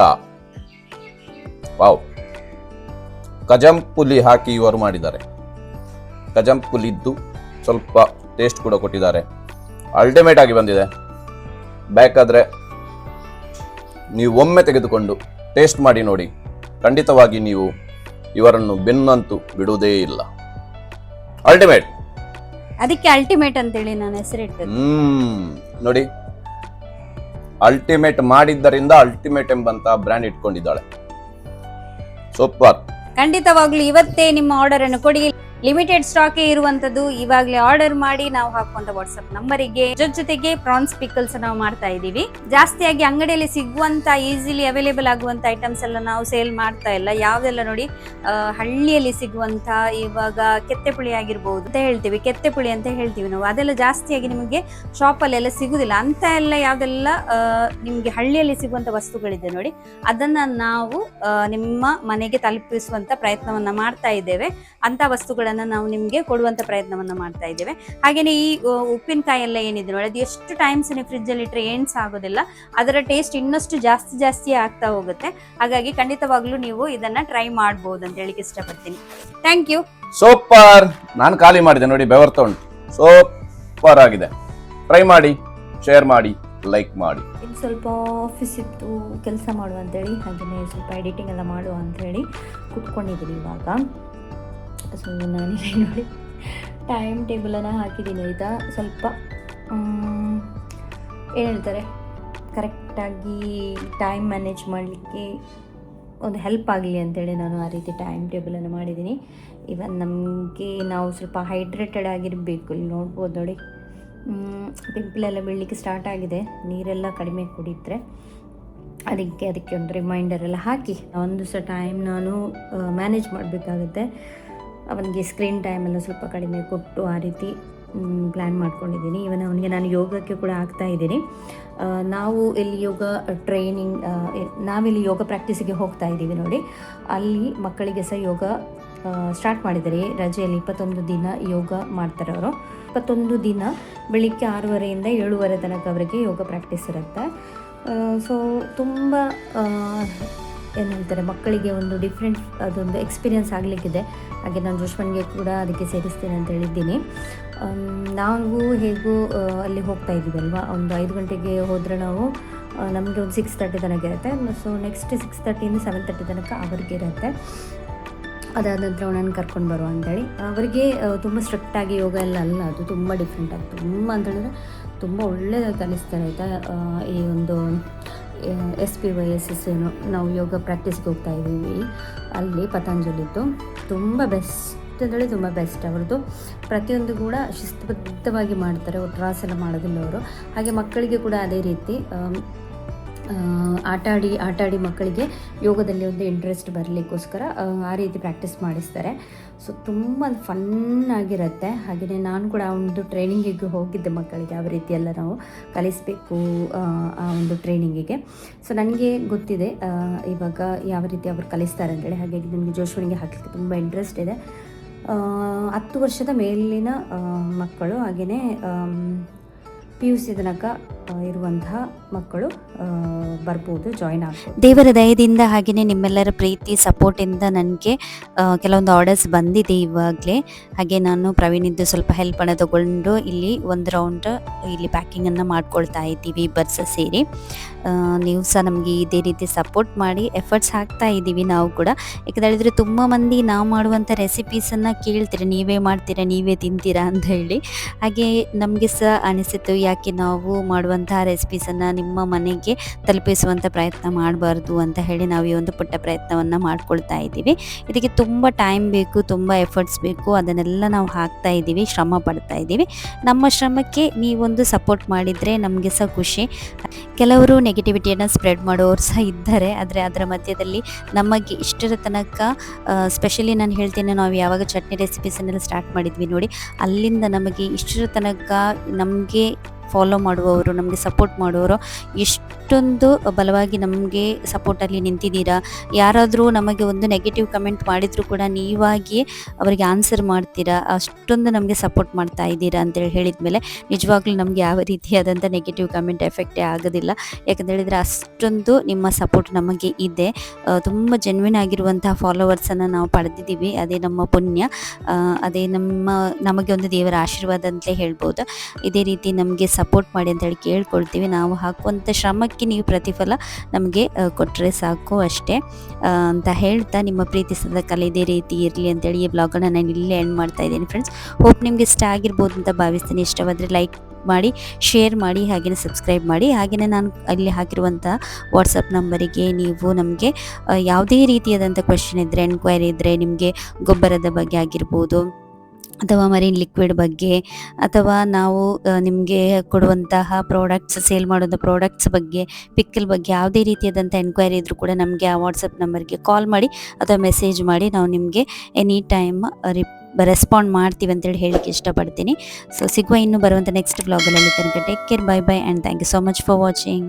ವಾವ್. ಕಜಂಪುಲಿ ಹಾಕಿ ಇವರು ಮಾಡಿದ್ದಾರೆ. ಕಜಂಪುಲಿದ್ದು ಸ್ವಲ್ಪ ಟೇಸ್ಟ್ ಕೂಡ ಕೊಟ್ಟಿದ್ದಾರೆ. ಅಲ್ಟಿಮೇಟ್ ಆಗಿ ಬಂದಿದೆ. ಬೇಕಾದರೆ ನೀವು ಒಮ್ಮೆ ತೆಗೆದುಕೊಂಡು ಟೇಸ್ಟ್ ಮಾಡಿ ನೋಡಿ, ಖಂಡಿತವಾಗಿ ನೀವು ಇವರನ್ನು ಬೆನ್ನಂತೂ ಬಿಡುವುದೇ ಇಲ್ಲ. ಅಲ್ಟಿಮೇಟ್. ಅದಕ್ಕೆ ಅಲ್ಟಿಮೇಟ್ ಅಂತೇಳಿ ನಾನು ಹೆಸರಿಟ್ಟದ್ದು. ನೋಡಿ, ಅಲ್ಟಿಮೇಟ್ ಮಾಡಿದ್ದರಿಂದ ಅಲ್ಟಿಮೇಟ್ ಎಂಬಂತ ಬ್ರ್ಯಾಂಡ್ ಇಟ್ಕೊಂಡಿದ್ದಾಳೆ. ಸೂಪರ್. ಖಂಡಿತವಾಗ್ಲೂ ಇವತ್ತೇ ನಿಮ್ಮ ಆರ್ಡರ್ ಅನ್ನು ಕೊಡಿ. ಲಿಮಿಟೆಡ್ ಸ್ಟಾಕ್ ಇರುವಂತದ್ದು. ಇವಾಗಲೇ ಆರ್ಡರ್ ಮಾಡಿ ನಾವು ಹಾಕುವಂತ ವಾಟ್ಸ್ಆಪ್ ನಂಬರಿಗೆ ಜೊತೆಗೆ ಪ್ರಾನ್ಸ್ ಪಿಕಲ್ಸ್ ನಾವು ಮಾಡ್ತಾ ಇದೀವಿ. ಜಾಸ್ತಿಯಾಗಿ ಅಂಗಡಿಯಲ್ಲಿ ಸಿಗುವಂತ ಈಸಿಲಿ ಅವೈಲೇಬಲ್ ಆಗುವಂತ ಐಟಮ್ಸ್ ಎಲ್ಲ ನಾವು ಸೇಲ್ ಮಾಡ್ತಾ ಇಲ್ಲ. ಯಾವ್ದೆಲ್ಲ ನೋಡಿ, ಹಳ್ಳಿಯಲ್ಲಿ ಸಿಗುವಂತ ಇವಾಗ ಕೆತ್ತೆಪುಳಿ ಆಗಿರ್ಬೋದು ಅಂತ ಹೇಳ್ತೀವಿ, ಕೆತ್ತೆಪುಳಿ ಅಂತ ಹೇಳ್ತೀವಿ ನಾವು. ಅದೆಲ್ಲ ಜಾಸ್ತಿಯಾಗಿ ನಿಮಗೆ ಶಾಪ್ ಅಲ್ಲೆಲ್ಲ ಸಿಗುದಿಲ್ಲ. ಅಂತ ಎಲ್ಲ ಯಾವ್ದೆಲ್ಲ ನಿಮ್ಗೆ ಹಳ್ಳಿಯಲ್ಲಿ ಸಿಗುವಂತ ವಸ್ತುಗಳಿದೆ ನೋಡಿ, ಅದನ್ನ ನಾವು ನಿಮ್ಮ ಮನೆಗೆ ತಲುಪಿಸುವಂತ ಪ್ರಯತ್ನವನ್ನ ಮಾಡ್ತಾ ಇದ್ದೇವೆ. ಅಂತ ವಸ್ತುಗಳನ್ನ ನಾವು ನಿಮ್ಗೆ ಕೊಡುವಂತ ಪ್ರಯತ್ನವನ್ನ ಮಾಡ್ತಾ ಇದ್ದೇವೆ. ಹಾಗೇನೆ ಈ ಉಪ್ಪಿನಕಾಯಿ ಎಲ್ಲ ಏನಿದೆ ನೋಡಿ, ಅದು ಎಷ್ಟು ಟೈಮ್ಸ್ ನೀವು ಫ್ರಿಜ್ ಅಲ್ಲಿ ಇಟ್ಟರೆ ಏನ್ಸ್ ಆಗೋದಿಲ್ಲ, ಅದರ ಟೇಸ್ಟ್ ಇನ್ನಷ್ಟು ಜಾಸ್ತಿ ಆಗ್ತಾ ಹೋಗುತ್ತೆ. ಹಾಗಾಗಿ ಖಂಡಿತವಾಗ್ಲೂ ನೀವು ಇದನ್ನ ಟ್ರೈ ಮಾಡಬಹುದು ಅಂತ ಹೇಳಿಕ್ಕೆ ಇಷ್ಟಪಡ್ತೀನಿ. Thank you. ಸೂಪರ್. ನಾನು ಖಾಲಿ ಮಾಡಿದೆ ನೋಡಿ, ಬೆವರ್ತಾ ಉಂಟು. ಸೂಪರ್ ಆಗಿದೆ. ಟ್ರೈ ಮಾಡಿ, ಶೇರ್ ಮಾಡಿ, ಲೈಕ್ ಮಾಡಿ. ಇನ್ನು ಸ್ವಲ್ಪ ಆಫೀಸ್ ಇತ್ತು, ಕೆಲಸ ಮಾಡುವ ಅಂತೇಳಿ, ಹಾಗೆಯೇ ಸ್ವಲ್ಪ ಎಡಿಟಿಂಗ್ ಎಲ್ಲ ಮಾಡುವ ಅಂಥೇಳಿ ಕುತ್ಕೊಂಡಿದ್ದೀನಿ ಇವಾಗ. ಸೊ ನಾನಿಲ್ಲಿ ನೋಡಿ ಟೈಮ್ ಟೇಬಲನ್ನು ಹಾಕಿದ್ದೀನಿ ಆಯಿತಾ. ಸ್ವಲ್ಪ ಏನು ಹೇಳ್ತಾರೆ, ಕರೆಕ್ಟಾಗಿ ಟೈಮ್ ಮ್ಯಾನೇಜ್ ಮಾಡಲಿಕ್ಕೆ ಒಂದು ಹೆಲ್ಪ್ ಆಗಲಿ ಅಂತೇಳಿ ನಾನು ಆ ರೀತಿ ಟೈಮ್ ಟೇಬಲನ್ನು ಮಾಡಿದ್ದೀನಿ. ಇವನ್ ನಮಗೆ ನಾವು ಸ್ವಲ್ಪ ಹೈಡ್ರೇಟೆಡ್ ಆಗಿರಬೇಕು. ಇಲ್ಲಿ ನೋಡ್ಬೋದು ನೋಡಿ, ಪಿಂಪಲೆಲ್ಲ ಬೀಳಲಿಕ್ಕೆ ಸ್ಟಾರ್ಟ್ ಆಗಿದೆ. ನೀರೆಲ್ಲ ಕಡಿಮೆ ಕುಡಿದ್ರೆ ಅದಕ್ಕೆ ಒಂದು ರಿಮೈಂಡರ್ ಎಲ್ಲ ಹಾಕಿ ಒಂದು ಸಹ ಟೈಮ್ ನಾನು ಮ್ಯಾನೇಜ್ ಮಾಡಬೇಕಾಗುತ್ತೆ. ಅವನಿಗೆ ಸ್ಕ್ರೀನ್ ಟೈಮೆಲ್ಲ ಸ್ವಲ್ಪ ಕಡಿಮೆ ಕೊಟ್ಟು ಆ ರೀತಿ ಪ್ಲ್ಯಾನ್ ಮಾಡ್ಕೊಂಡಿದ್ದೀನಿ. ಇವನ್ ಅವನಿಗೆ ನಾನು ಯೋಗಕ್ಕೆ ಕೂಡ ಆಗ್ತಾ ಇದ್ದೀನಿ. ನಾವು ಇಲ್ಲಿ ನಾವಿಲ್ಲಿ ಯೋಗ ಪ್ರಾಕ್ಟೀಸಿಗೆ ಹೋಗ್ತಾ ಇದ್ದೀವಿ ನೋಡಿ. ಅಲ್ಲಿ ಮಕ್ಕಳಿಗೆ ಸಹ ಯೋಗ ಸ್ಟಾರ್ಟ್ ಮಾಡಿದ್ದಾರೆ. ರಜೆಯಲ್ಲಿ 21 ದಿನ ಯೋಗ ಮಾಡ್ತಾರೆ ಅವರು. 21 ದಿನ ಬೆಳಿಗ್ಗೆ 6:30 7:30 ತನಕ ಅವರಿಗೆ ಯೋಗ ಪ್ರಾಕ್ಟೀಸ್ ಇರುತ್ತೆ. ಸೊ ತುಂಬ ಏನು ಹೇಳ್ತಾರೆ, ಮಕ್ಕಳಿಗೆ ಒಂದು ಡಿಫ್ರೆಂಟ್ ಅದೊಂದು ಎಕ್ಸ್ಪೀರಿಯೆನ್ಸ್ ಆಗಲಿಕ್ಕಿದೆ. ಹಾಗೆ ನಾನು ಜೋಶ್ಮನ್ಗೆ ಕೂಡ ಅದಕ್ಕೆ ಸೇರಿಸ್ತೇನೆ ಅಂತ ಹೇಳಿದ್ದೀನಿ. ನಾವು ಹೇಗೂ ಅಲ್ಲಿ ಹೋಗ್ತಾ ಇದ್ದೀವಲ್ವ, ಒಂದು 5 ಗಂಟೆಗೆ ಹೋದರೆ ನಾವು ನಮಗೆ ಒಂದು 6:30 ತನಕ ಇರುತ್ತೆ. ಸೊ ನೆಕ್ಸ್ಟ್ 6:30 7:30 ತನಕ ಅವರಿಗೆ ಇರುತ್ತೆ. ಅದಾದ ನಂತರ ನಾನು ಕರ್ಕೊಂಡು ಬರುವ ಅಂತೇಳಿ. ಅವರಿಗೆ ತುಂಬ ಸ್ಟ್ರಿಕ್ಟಾಗಿ ಯೋಗ ಎಲ್ಲ ಅಲ್ಲ, ಅದು ತುಂಬ ಡಿಫ್ರೆಂಟಾಗಿ ತುಂಬ ಅಂತೇಳಿದ್ರೆ ತುಂಬ ಒಳ್ಳೆಯದಾಗಿ ಕಲಿಸ್ತಾರೆ ಆಯಿತಾ. ಈ ಒಂದು SPYSS ಏನು ನಾವು ಯೋಗ ಪ್ರಾಕ್ಟೀಸ್ಗೆ ಹೋಗ್ತಾ ಇದ್ದೀವಿ ಅಲ್ಲಿ ಪತಂಜಲಿದ್ದು. ತುಂಬ ಬೆಸ್ಟ್ ಅಂತೇಳಿ, ತುಂಬ ಬೆಸ್ಟ್ ಅವ್ರದ್ದು. ಪ್ರತಿಯೊಂದು ಕೂಡ ಶಿಸ್ತುಬದ್ಧವಾಗಿ ಮಾಡ್ತಾರೆ, ಒಟ್ರಾಸೆಲ್ಲ ಮಾಡೋದಿಲ್ಲ ಅವರು. ಹಾಗೆ ಮಕ್ಕಳಿಗೆ ಕೂಡ ಅದೇ ರೀತಿ ಆಟಾಡಿ ಮಕ್ಕಳಿಗೆ ಯೋಗದಲ್ಲಿ ಒಂದು ಇಂಟ್ರೆಸ್ಟ್ ಬರಲಿಕ್ಕೋಸ್ಕರ ಆ ರೀತಿ ಪ್ರಾಕ್ಟೀಸ್ ಮಾಡಿಸ್ತಾರೆ. ಸೊ ತುಂಬ ಫನ್ ಆಗಿರುತ್ತೆ. ಹಾಗೆಯೇ ನಾನು ಕೂಡ ಆ ಒಂದು ಟ್ರೈನಿಂಗಿಗೆ ಹೋಗಿದ್ದೆ. ಮಕ್ಕಳಿಗೆ ಯಾವ ರೀತಿ ಎಲ್ಲ ನಾವು ಕಲಿಸಬೇಕು ಆ ಒಂದು ಟ್ರೈನಿಂಗಿಗೆ. ಸೊ ನನಗೆ ಗೊತ್ತಿದೆ ಇವಾಗ ಯಾವ ರೀತಿ ಅವರು ಕಲಿಸ್ತಾರೆ ಅಂತೇಳಿ. ಹಾಗಾಗಿ ನನಗೆ ಜೋಶ್ವನಿಗೆ ಹಾಕಲಿಕ್ಕೆ ತುಂಬ ಇಂಟ್ರೆಸ್ಟ್ ಇದೆ. 10 ವರ್ಷದ ಮೇಲಿನ ಮಕ್ಕಳು, ಹಾಗೆಯೇ PUC ತನಕ ಇರುವಂತಹ ಮಕ್ಕಳು ಬರ್ಬೋದು, ಜಾಯಿನ್ ಆಗ್ಬೋದು. ದೇವರ ದಯದಿಂದ ಹಾಗೆಯೇ ನಿಮ್ಮೆಲ್ಲರ ಪ್ರೀತಿ ಸಪೋರ್ಟಿಂದ ನನಗೆ ಕೆಲವೊಂದು ಆರ್ಡರ್ಸ್ ಬಂದಿದೆ ಇವಾಗಲೇ. ಹಾಗೆ ನಾನು ಪ್ರವೀಣಿದ್ದು ಸ್ವಲ್ಪ ಹೆಲ್ಪನ್ನು ತಗೊಂಡು ಇಲ್ಲಿ ಒಂದು ರೌಂಡ್ ಇಲ್ಲಿ ಪ್ಯಾಕಿಂಗನ್ನು ಮಾಡ್ಕೊಳ್ತಾ ಇದ್ದೀವಿ ಇಬ್ಬರು ಸಹ ಸೇರಿ. ನೀವು ಸಹ ನಮಗೆ ಇದೇ ರೀತಿ ಸಪೋರ್ಟ್ ಮಾಡಿ ಎಫರ್ಟ್ಸ್ ಹಾಕ್ತಾ ಇದ್ದೀವಿ ನಾವು ಕೂಡ. ಯಾಕಂತ ಹೇಳಿದರೆ ತುಂಬ ಮಂದಿ ನಾವು ಮಾಡುವಂಥ ರೆಸಿಪೀಸನ್ನು ಕೇಳ್ತೀರಾ, ನೀವೇ ಮಾಡ್ತೀರಾ, ನೀವೇ ತಿಂತೀರಾ ಅಂತ ಹೇಳಿ. ಹಾಗೆ ನಮಗೆ ಸಹ ಅನಿಸಿತು, ಯಾಕೆ ನಾವು ಮಾಡುವಂತಹ ರೆಸಿಪೀಸನ್ನು ನಿಮ್ಮ ಮನೆಗೆ ತಲುಪಿಸುವಂಥ ಪ್ರಯತ್ನ ಮಾಡಬಾರ್ದು ಅಂತ ಹೇಳಿ ನಾವು ಈ ಒಂದು ಪುಟ್ಟ ಪ್ರಯತ್ನವನ್ನು ಮಾಡ್ಕೊಳ್ತಾ ಇದ್ದೀವಿ. ಇದಕ್ಕೆ ತುಂಬ ಟೈಮ್ ಬೇಕು, ತುಂಬ ಎಫರ್ಟ್ಸ್ ಬೇಕು, ಅದನ್ನೆಲ್ಲ ನಾವು ಹಾಕ್ತಾ ಇದ್ದೀವಿ, ಶ್ರಮ ಪಡ್ತಾ ಇದ್ದೀವಿ. ನಮ್ಮ ಶ್ರಮಕ್ಕೆ ನೀವೊಂದು ಸಪೋರ್ಟ್ ಮಾಡಿದರೆ ನಮಗೆ ಸಹ ಖುಷಿ. ಕೆಲವರು ನೆಗೆಟಿವಿಟಿಯನ್ನು ಸ್ಪ್ರೆಡ್ ಮಾಡೋರು ಸಹ ಇದ್ದಾರೆ. ಆದರೆ ಅದರ ಮಧ್ಯದಲ್ಲಿ ನಮಗೆ ಇಷ್ಟರ ತನಕ ಸ್ಪೆಷಲಿ ನಾನು ಹೇಳ್ತೇನೆ, ನಾವು ಯಾವಾಗ ಚಟ್ನಿ ರೆಸಿಪೀಸನ್ನೆಲ್ಲ ಸ್ಟಾರ್ಟ್ ಮಾಡಿದ್ವಿ ನೋಡಿ, ಅಲ್ಲಿಂದ ನಮಗೆ ಇಷ್ಟರ ತನಕ ನಮಗೆ ಫಾಲೋ ಮಾಡುವವರು, ನಮಗೆ ಸಪೋರ್ಟ್ ಮಾಡುವವರು ಎಷ್ಟು ಅಷ್ಟೊಂದು ಬಲವಾಗಿ ನಮಗೆ ಸಪೋರ್ಟಲ್ಲಿ ನಿಂತಿದ್ದೀರಾ. ಯಾರಾದರೂ ನಮಗೆ ಒಂದು ನೆಗೆಟಿವ್ ಕಮೆಂಟ್ ಮಾಡಿದರೂ ಕೂಡ ನೀವಾಗಿ ಅವರಿಗೆ ಆನ್ಸರ್ ಮಾಡ್ತೀರಾ, ಅಷ್ಟೊಂದು ನಮಗೆ ಸಪೋರ್ಟ್ ಮಾಡ್ತಾ ಇದ್ದೀರಾ ಅಂತೇಳಿ ಹೇಳಿದ ಮೇಲೆ ನಿಜವಾಗ್ಲೂ ನಮಗೆ ಯಾವ ರೀತಿಯಾದಂಥ ನೆಗೆಟಿವ್ ಕಮೆಂಟ್ ಎಫೆಕ್ಟೇ ಆಗೋದಿಲ್ಲ. ಯಾಕಂತ ಹೇಳಿದರೆ ಅಷ್ಟೊಂದು ನಿಮ್ಮ ಸಪೋರ್ಟ್ ನಮಗೆ ಇದೆ. ತುಂಬ ಜೆನ್ವಿನ್ ಆಗಿರುವಂತಹ ಫಾಲೋವರ್ಸನ್ನು ನಾವು ಪಡೆದಿದ್ದೀವಿ. ಅದೇ ನಮ್ಮ ಪುಣ್ಯ, ಅದೇ ನಮಗೆ ಒಂದು ದೇವರ ಆಶೀರ್ವಾದ ಅಂತಲೇ ಹೇಳ್ಬೋದು. ಇದೇ ರೀತಿ ನಮಗೆ ಸಪೋರ್ಟ್ ಮಾಡಿ ಅಂತೇಳಿ ಕೇಳ್ಕೊಳ್ತೀವಿ. ನಾವು ಹಾಕುವಂಥ ಶ್ರಮಕ್ಕೆ ನೀವು ಪ್ರತಿಫಲ ನಮಗೆ ಕೊಟ್ಟರೆ ಸಾಕು ಅಷ್ಟೇ ಅಂತ ಹೇಳ್ತಾ, ನಿಮ್ಮ ಪ್ರೀತಿ ಸದಾ ಕಲೆ ಇದೇ ರೀತಿ ಇರಲಿ ಅಂತೇಳಿ ಈ ವ್ಲಾಗನ್ನು ನಾನು ಇಲ್ಲೇ ಎಂಡ್ ಮಾಡ್ತಾ ಇದ್ದೀನಿ ಫ್ರೆಂಡ್ಸ್. ಹೋಪ್ ನಿಮಗೆ ಇಷ್ಟ ಆಗಿರ್ಬೋದು ಅಂತ ಭಾವಿಸ್ತೀನಿ. ಇಷ್ಟವಾದರೆ ಲೈಕ್ ಮಾಡಿ, ಶೇರ್ ಮಾಡಿ, ಹಾಗೆಯೇ ಸಬ್ಸ್ಕ್ರೈಬ್ ಮಾಡಿ. ಹಾಗೆಯೇ ನಾನು ಅಲ್ಲಿ ಹಾಕಿರುವಂಥ ವಾಟ್ಸಪ್ ನಂಬರಿಗೆ ನೀವು ನಮಗೆ ಯಾವುದೇ ರೀತಿಯಾದಂಥ ಕ್ವೆಶ್ಚನ್ ಇದ್ದರೆ, ಎನ್ಕ್ವೈರಿ ಇದ್ದರೆ, ನಿಮಗೆ ಗೊಬ್ಬರದ ಬಗ್ಗೆ ಆಗಿರ್ಬೋದು ಅಥವಾ ಮರೀನ್ ಲಿಕ್ವಿಡ್ ಬಗ್ಗೆ ಅಥವಾ ನಾವು ನಿಮಗೆ ಕೊಡುವಂತಹ ಪ್ರಾಡಕ್ಟ್ಸ್, ಸೇಲ್ ಮಾಡೋಂಥ ಪ್ರಾಡಕ್ಟ್ಸ್ ಬಗ್ಗೆ, ಪಿಕ್ಕಲ್ ಬಗ್ಗೆ ಯಾವುದೇ ರೀತಿಯಾದಂಥ ಎನ್ಕ್ವೈರಿ ಇದ್ದರೂ ಕೂಡ ನಮಗೆ ಆ ವಾಟ್ಸಪ್ ನಂಬರ್ಗೆ ಕಾಲ್ ಮಾಡಿ ಅಥವಾ ಮೆಸೇಜ್ ಮಾಡಿ. ನಾವು ನಿಮಗೆ ಎನಿ ಟೈಮ್ ರೆಸ್ಪಾಂಡ್ ಮಾಡ್ತೀವಿ ಅಂತೇಳಿ ಹೇಳಲಿಕ್ಕೆ ಇಷ್ಟಪಡ್ತೀನಿ. ಸೊ ಸಿಗುವ ಇನ್ನು ಬರುವಂಥ ನೆಕ್ಸ್ಟ್ ವ್ಲಾಗಲ್ಲಿ. ತನಕ take care, bye bye and thank you so much for watching.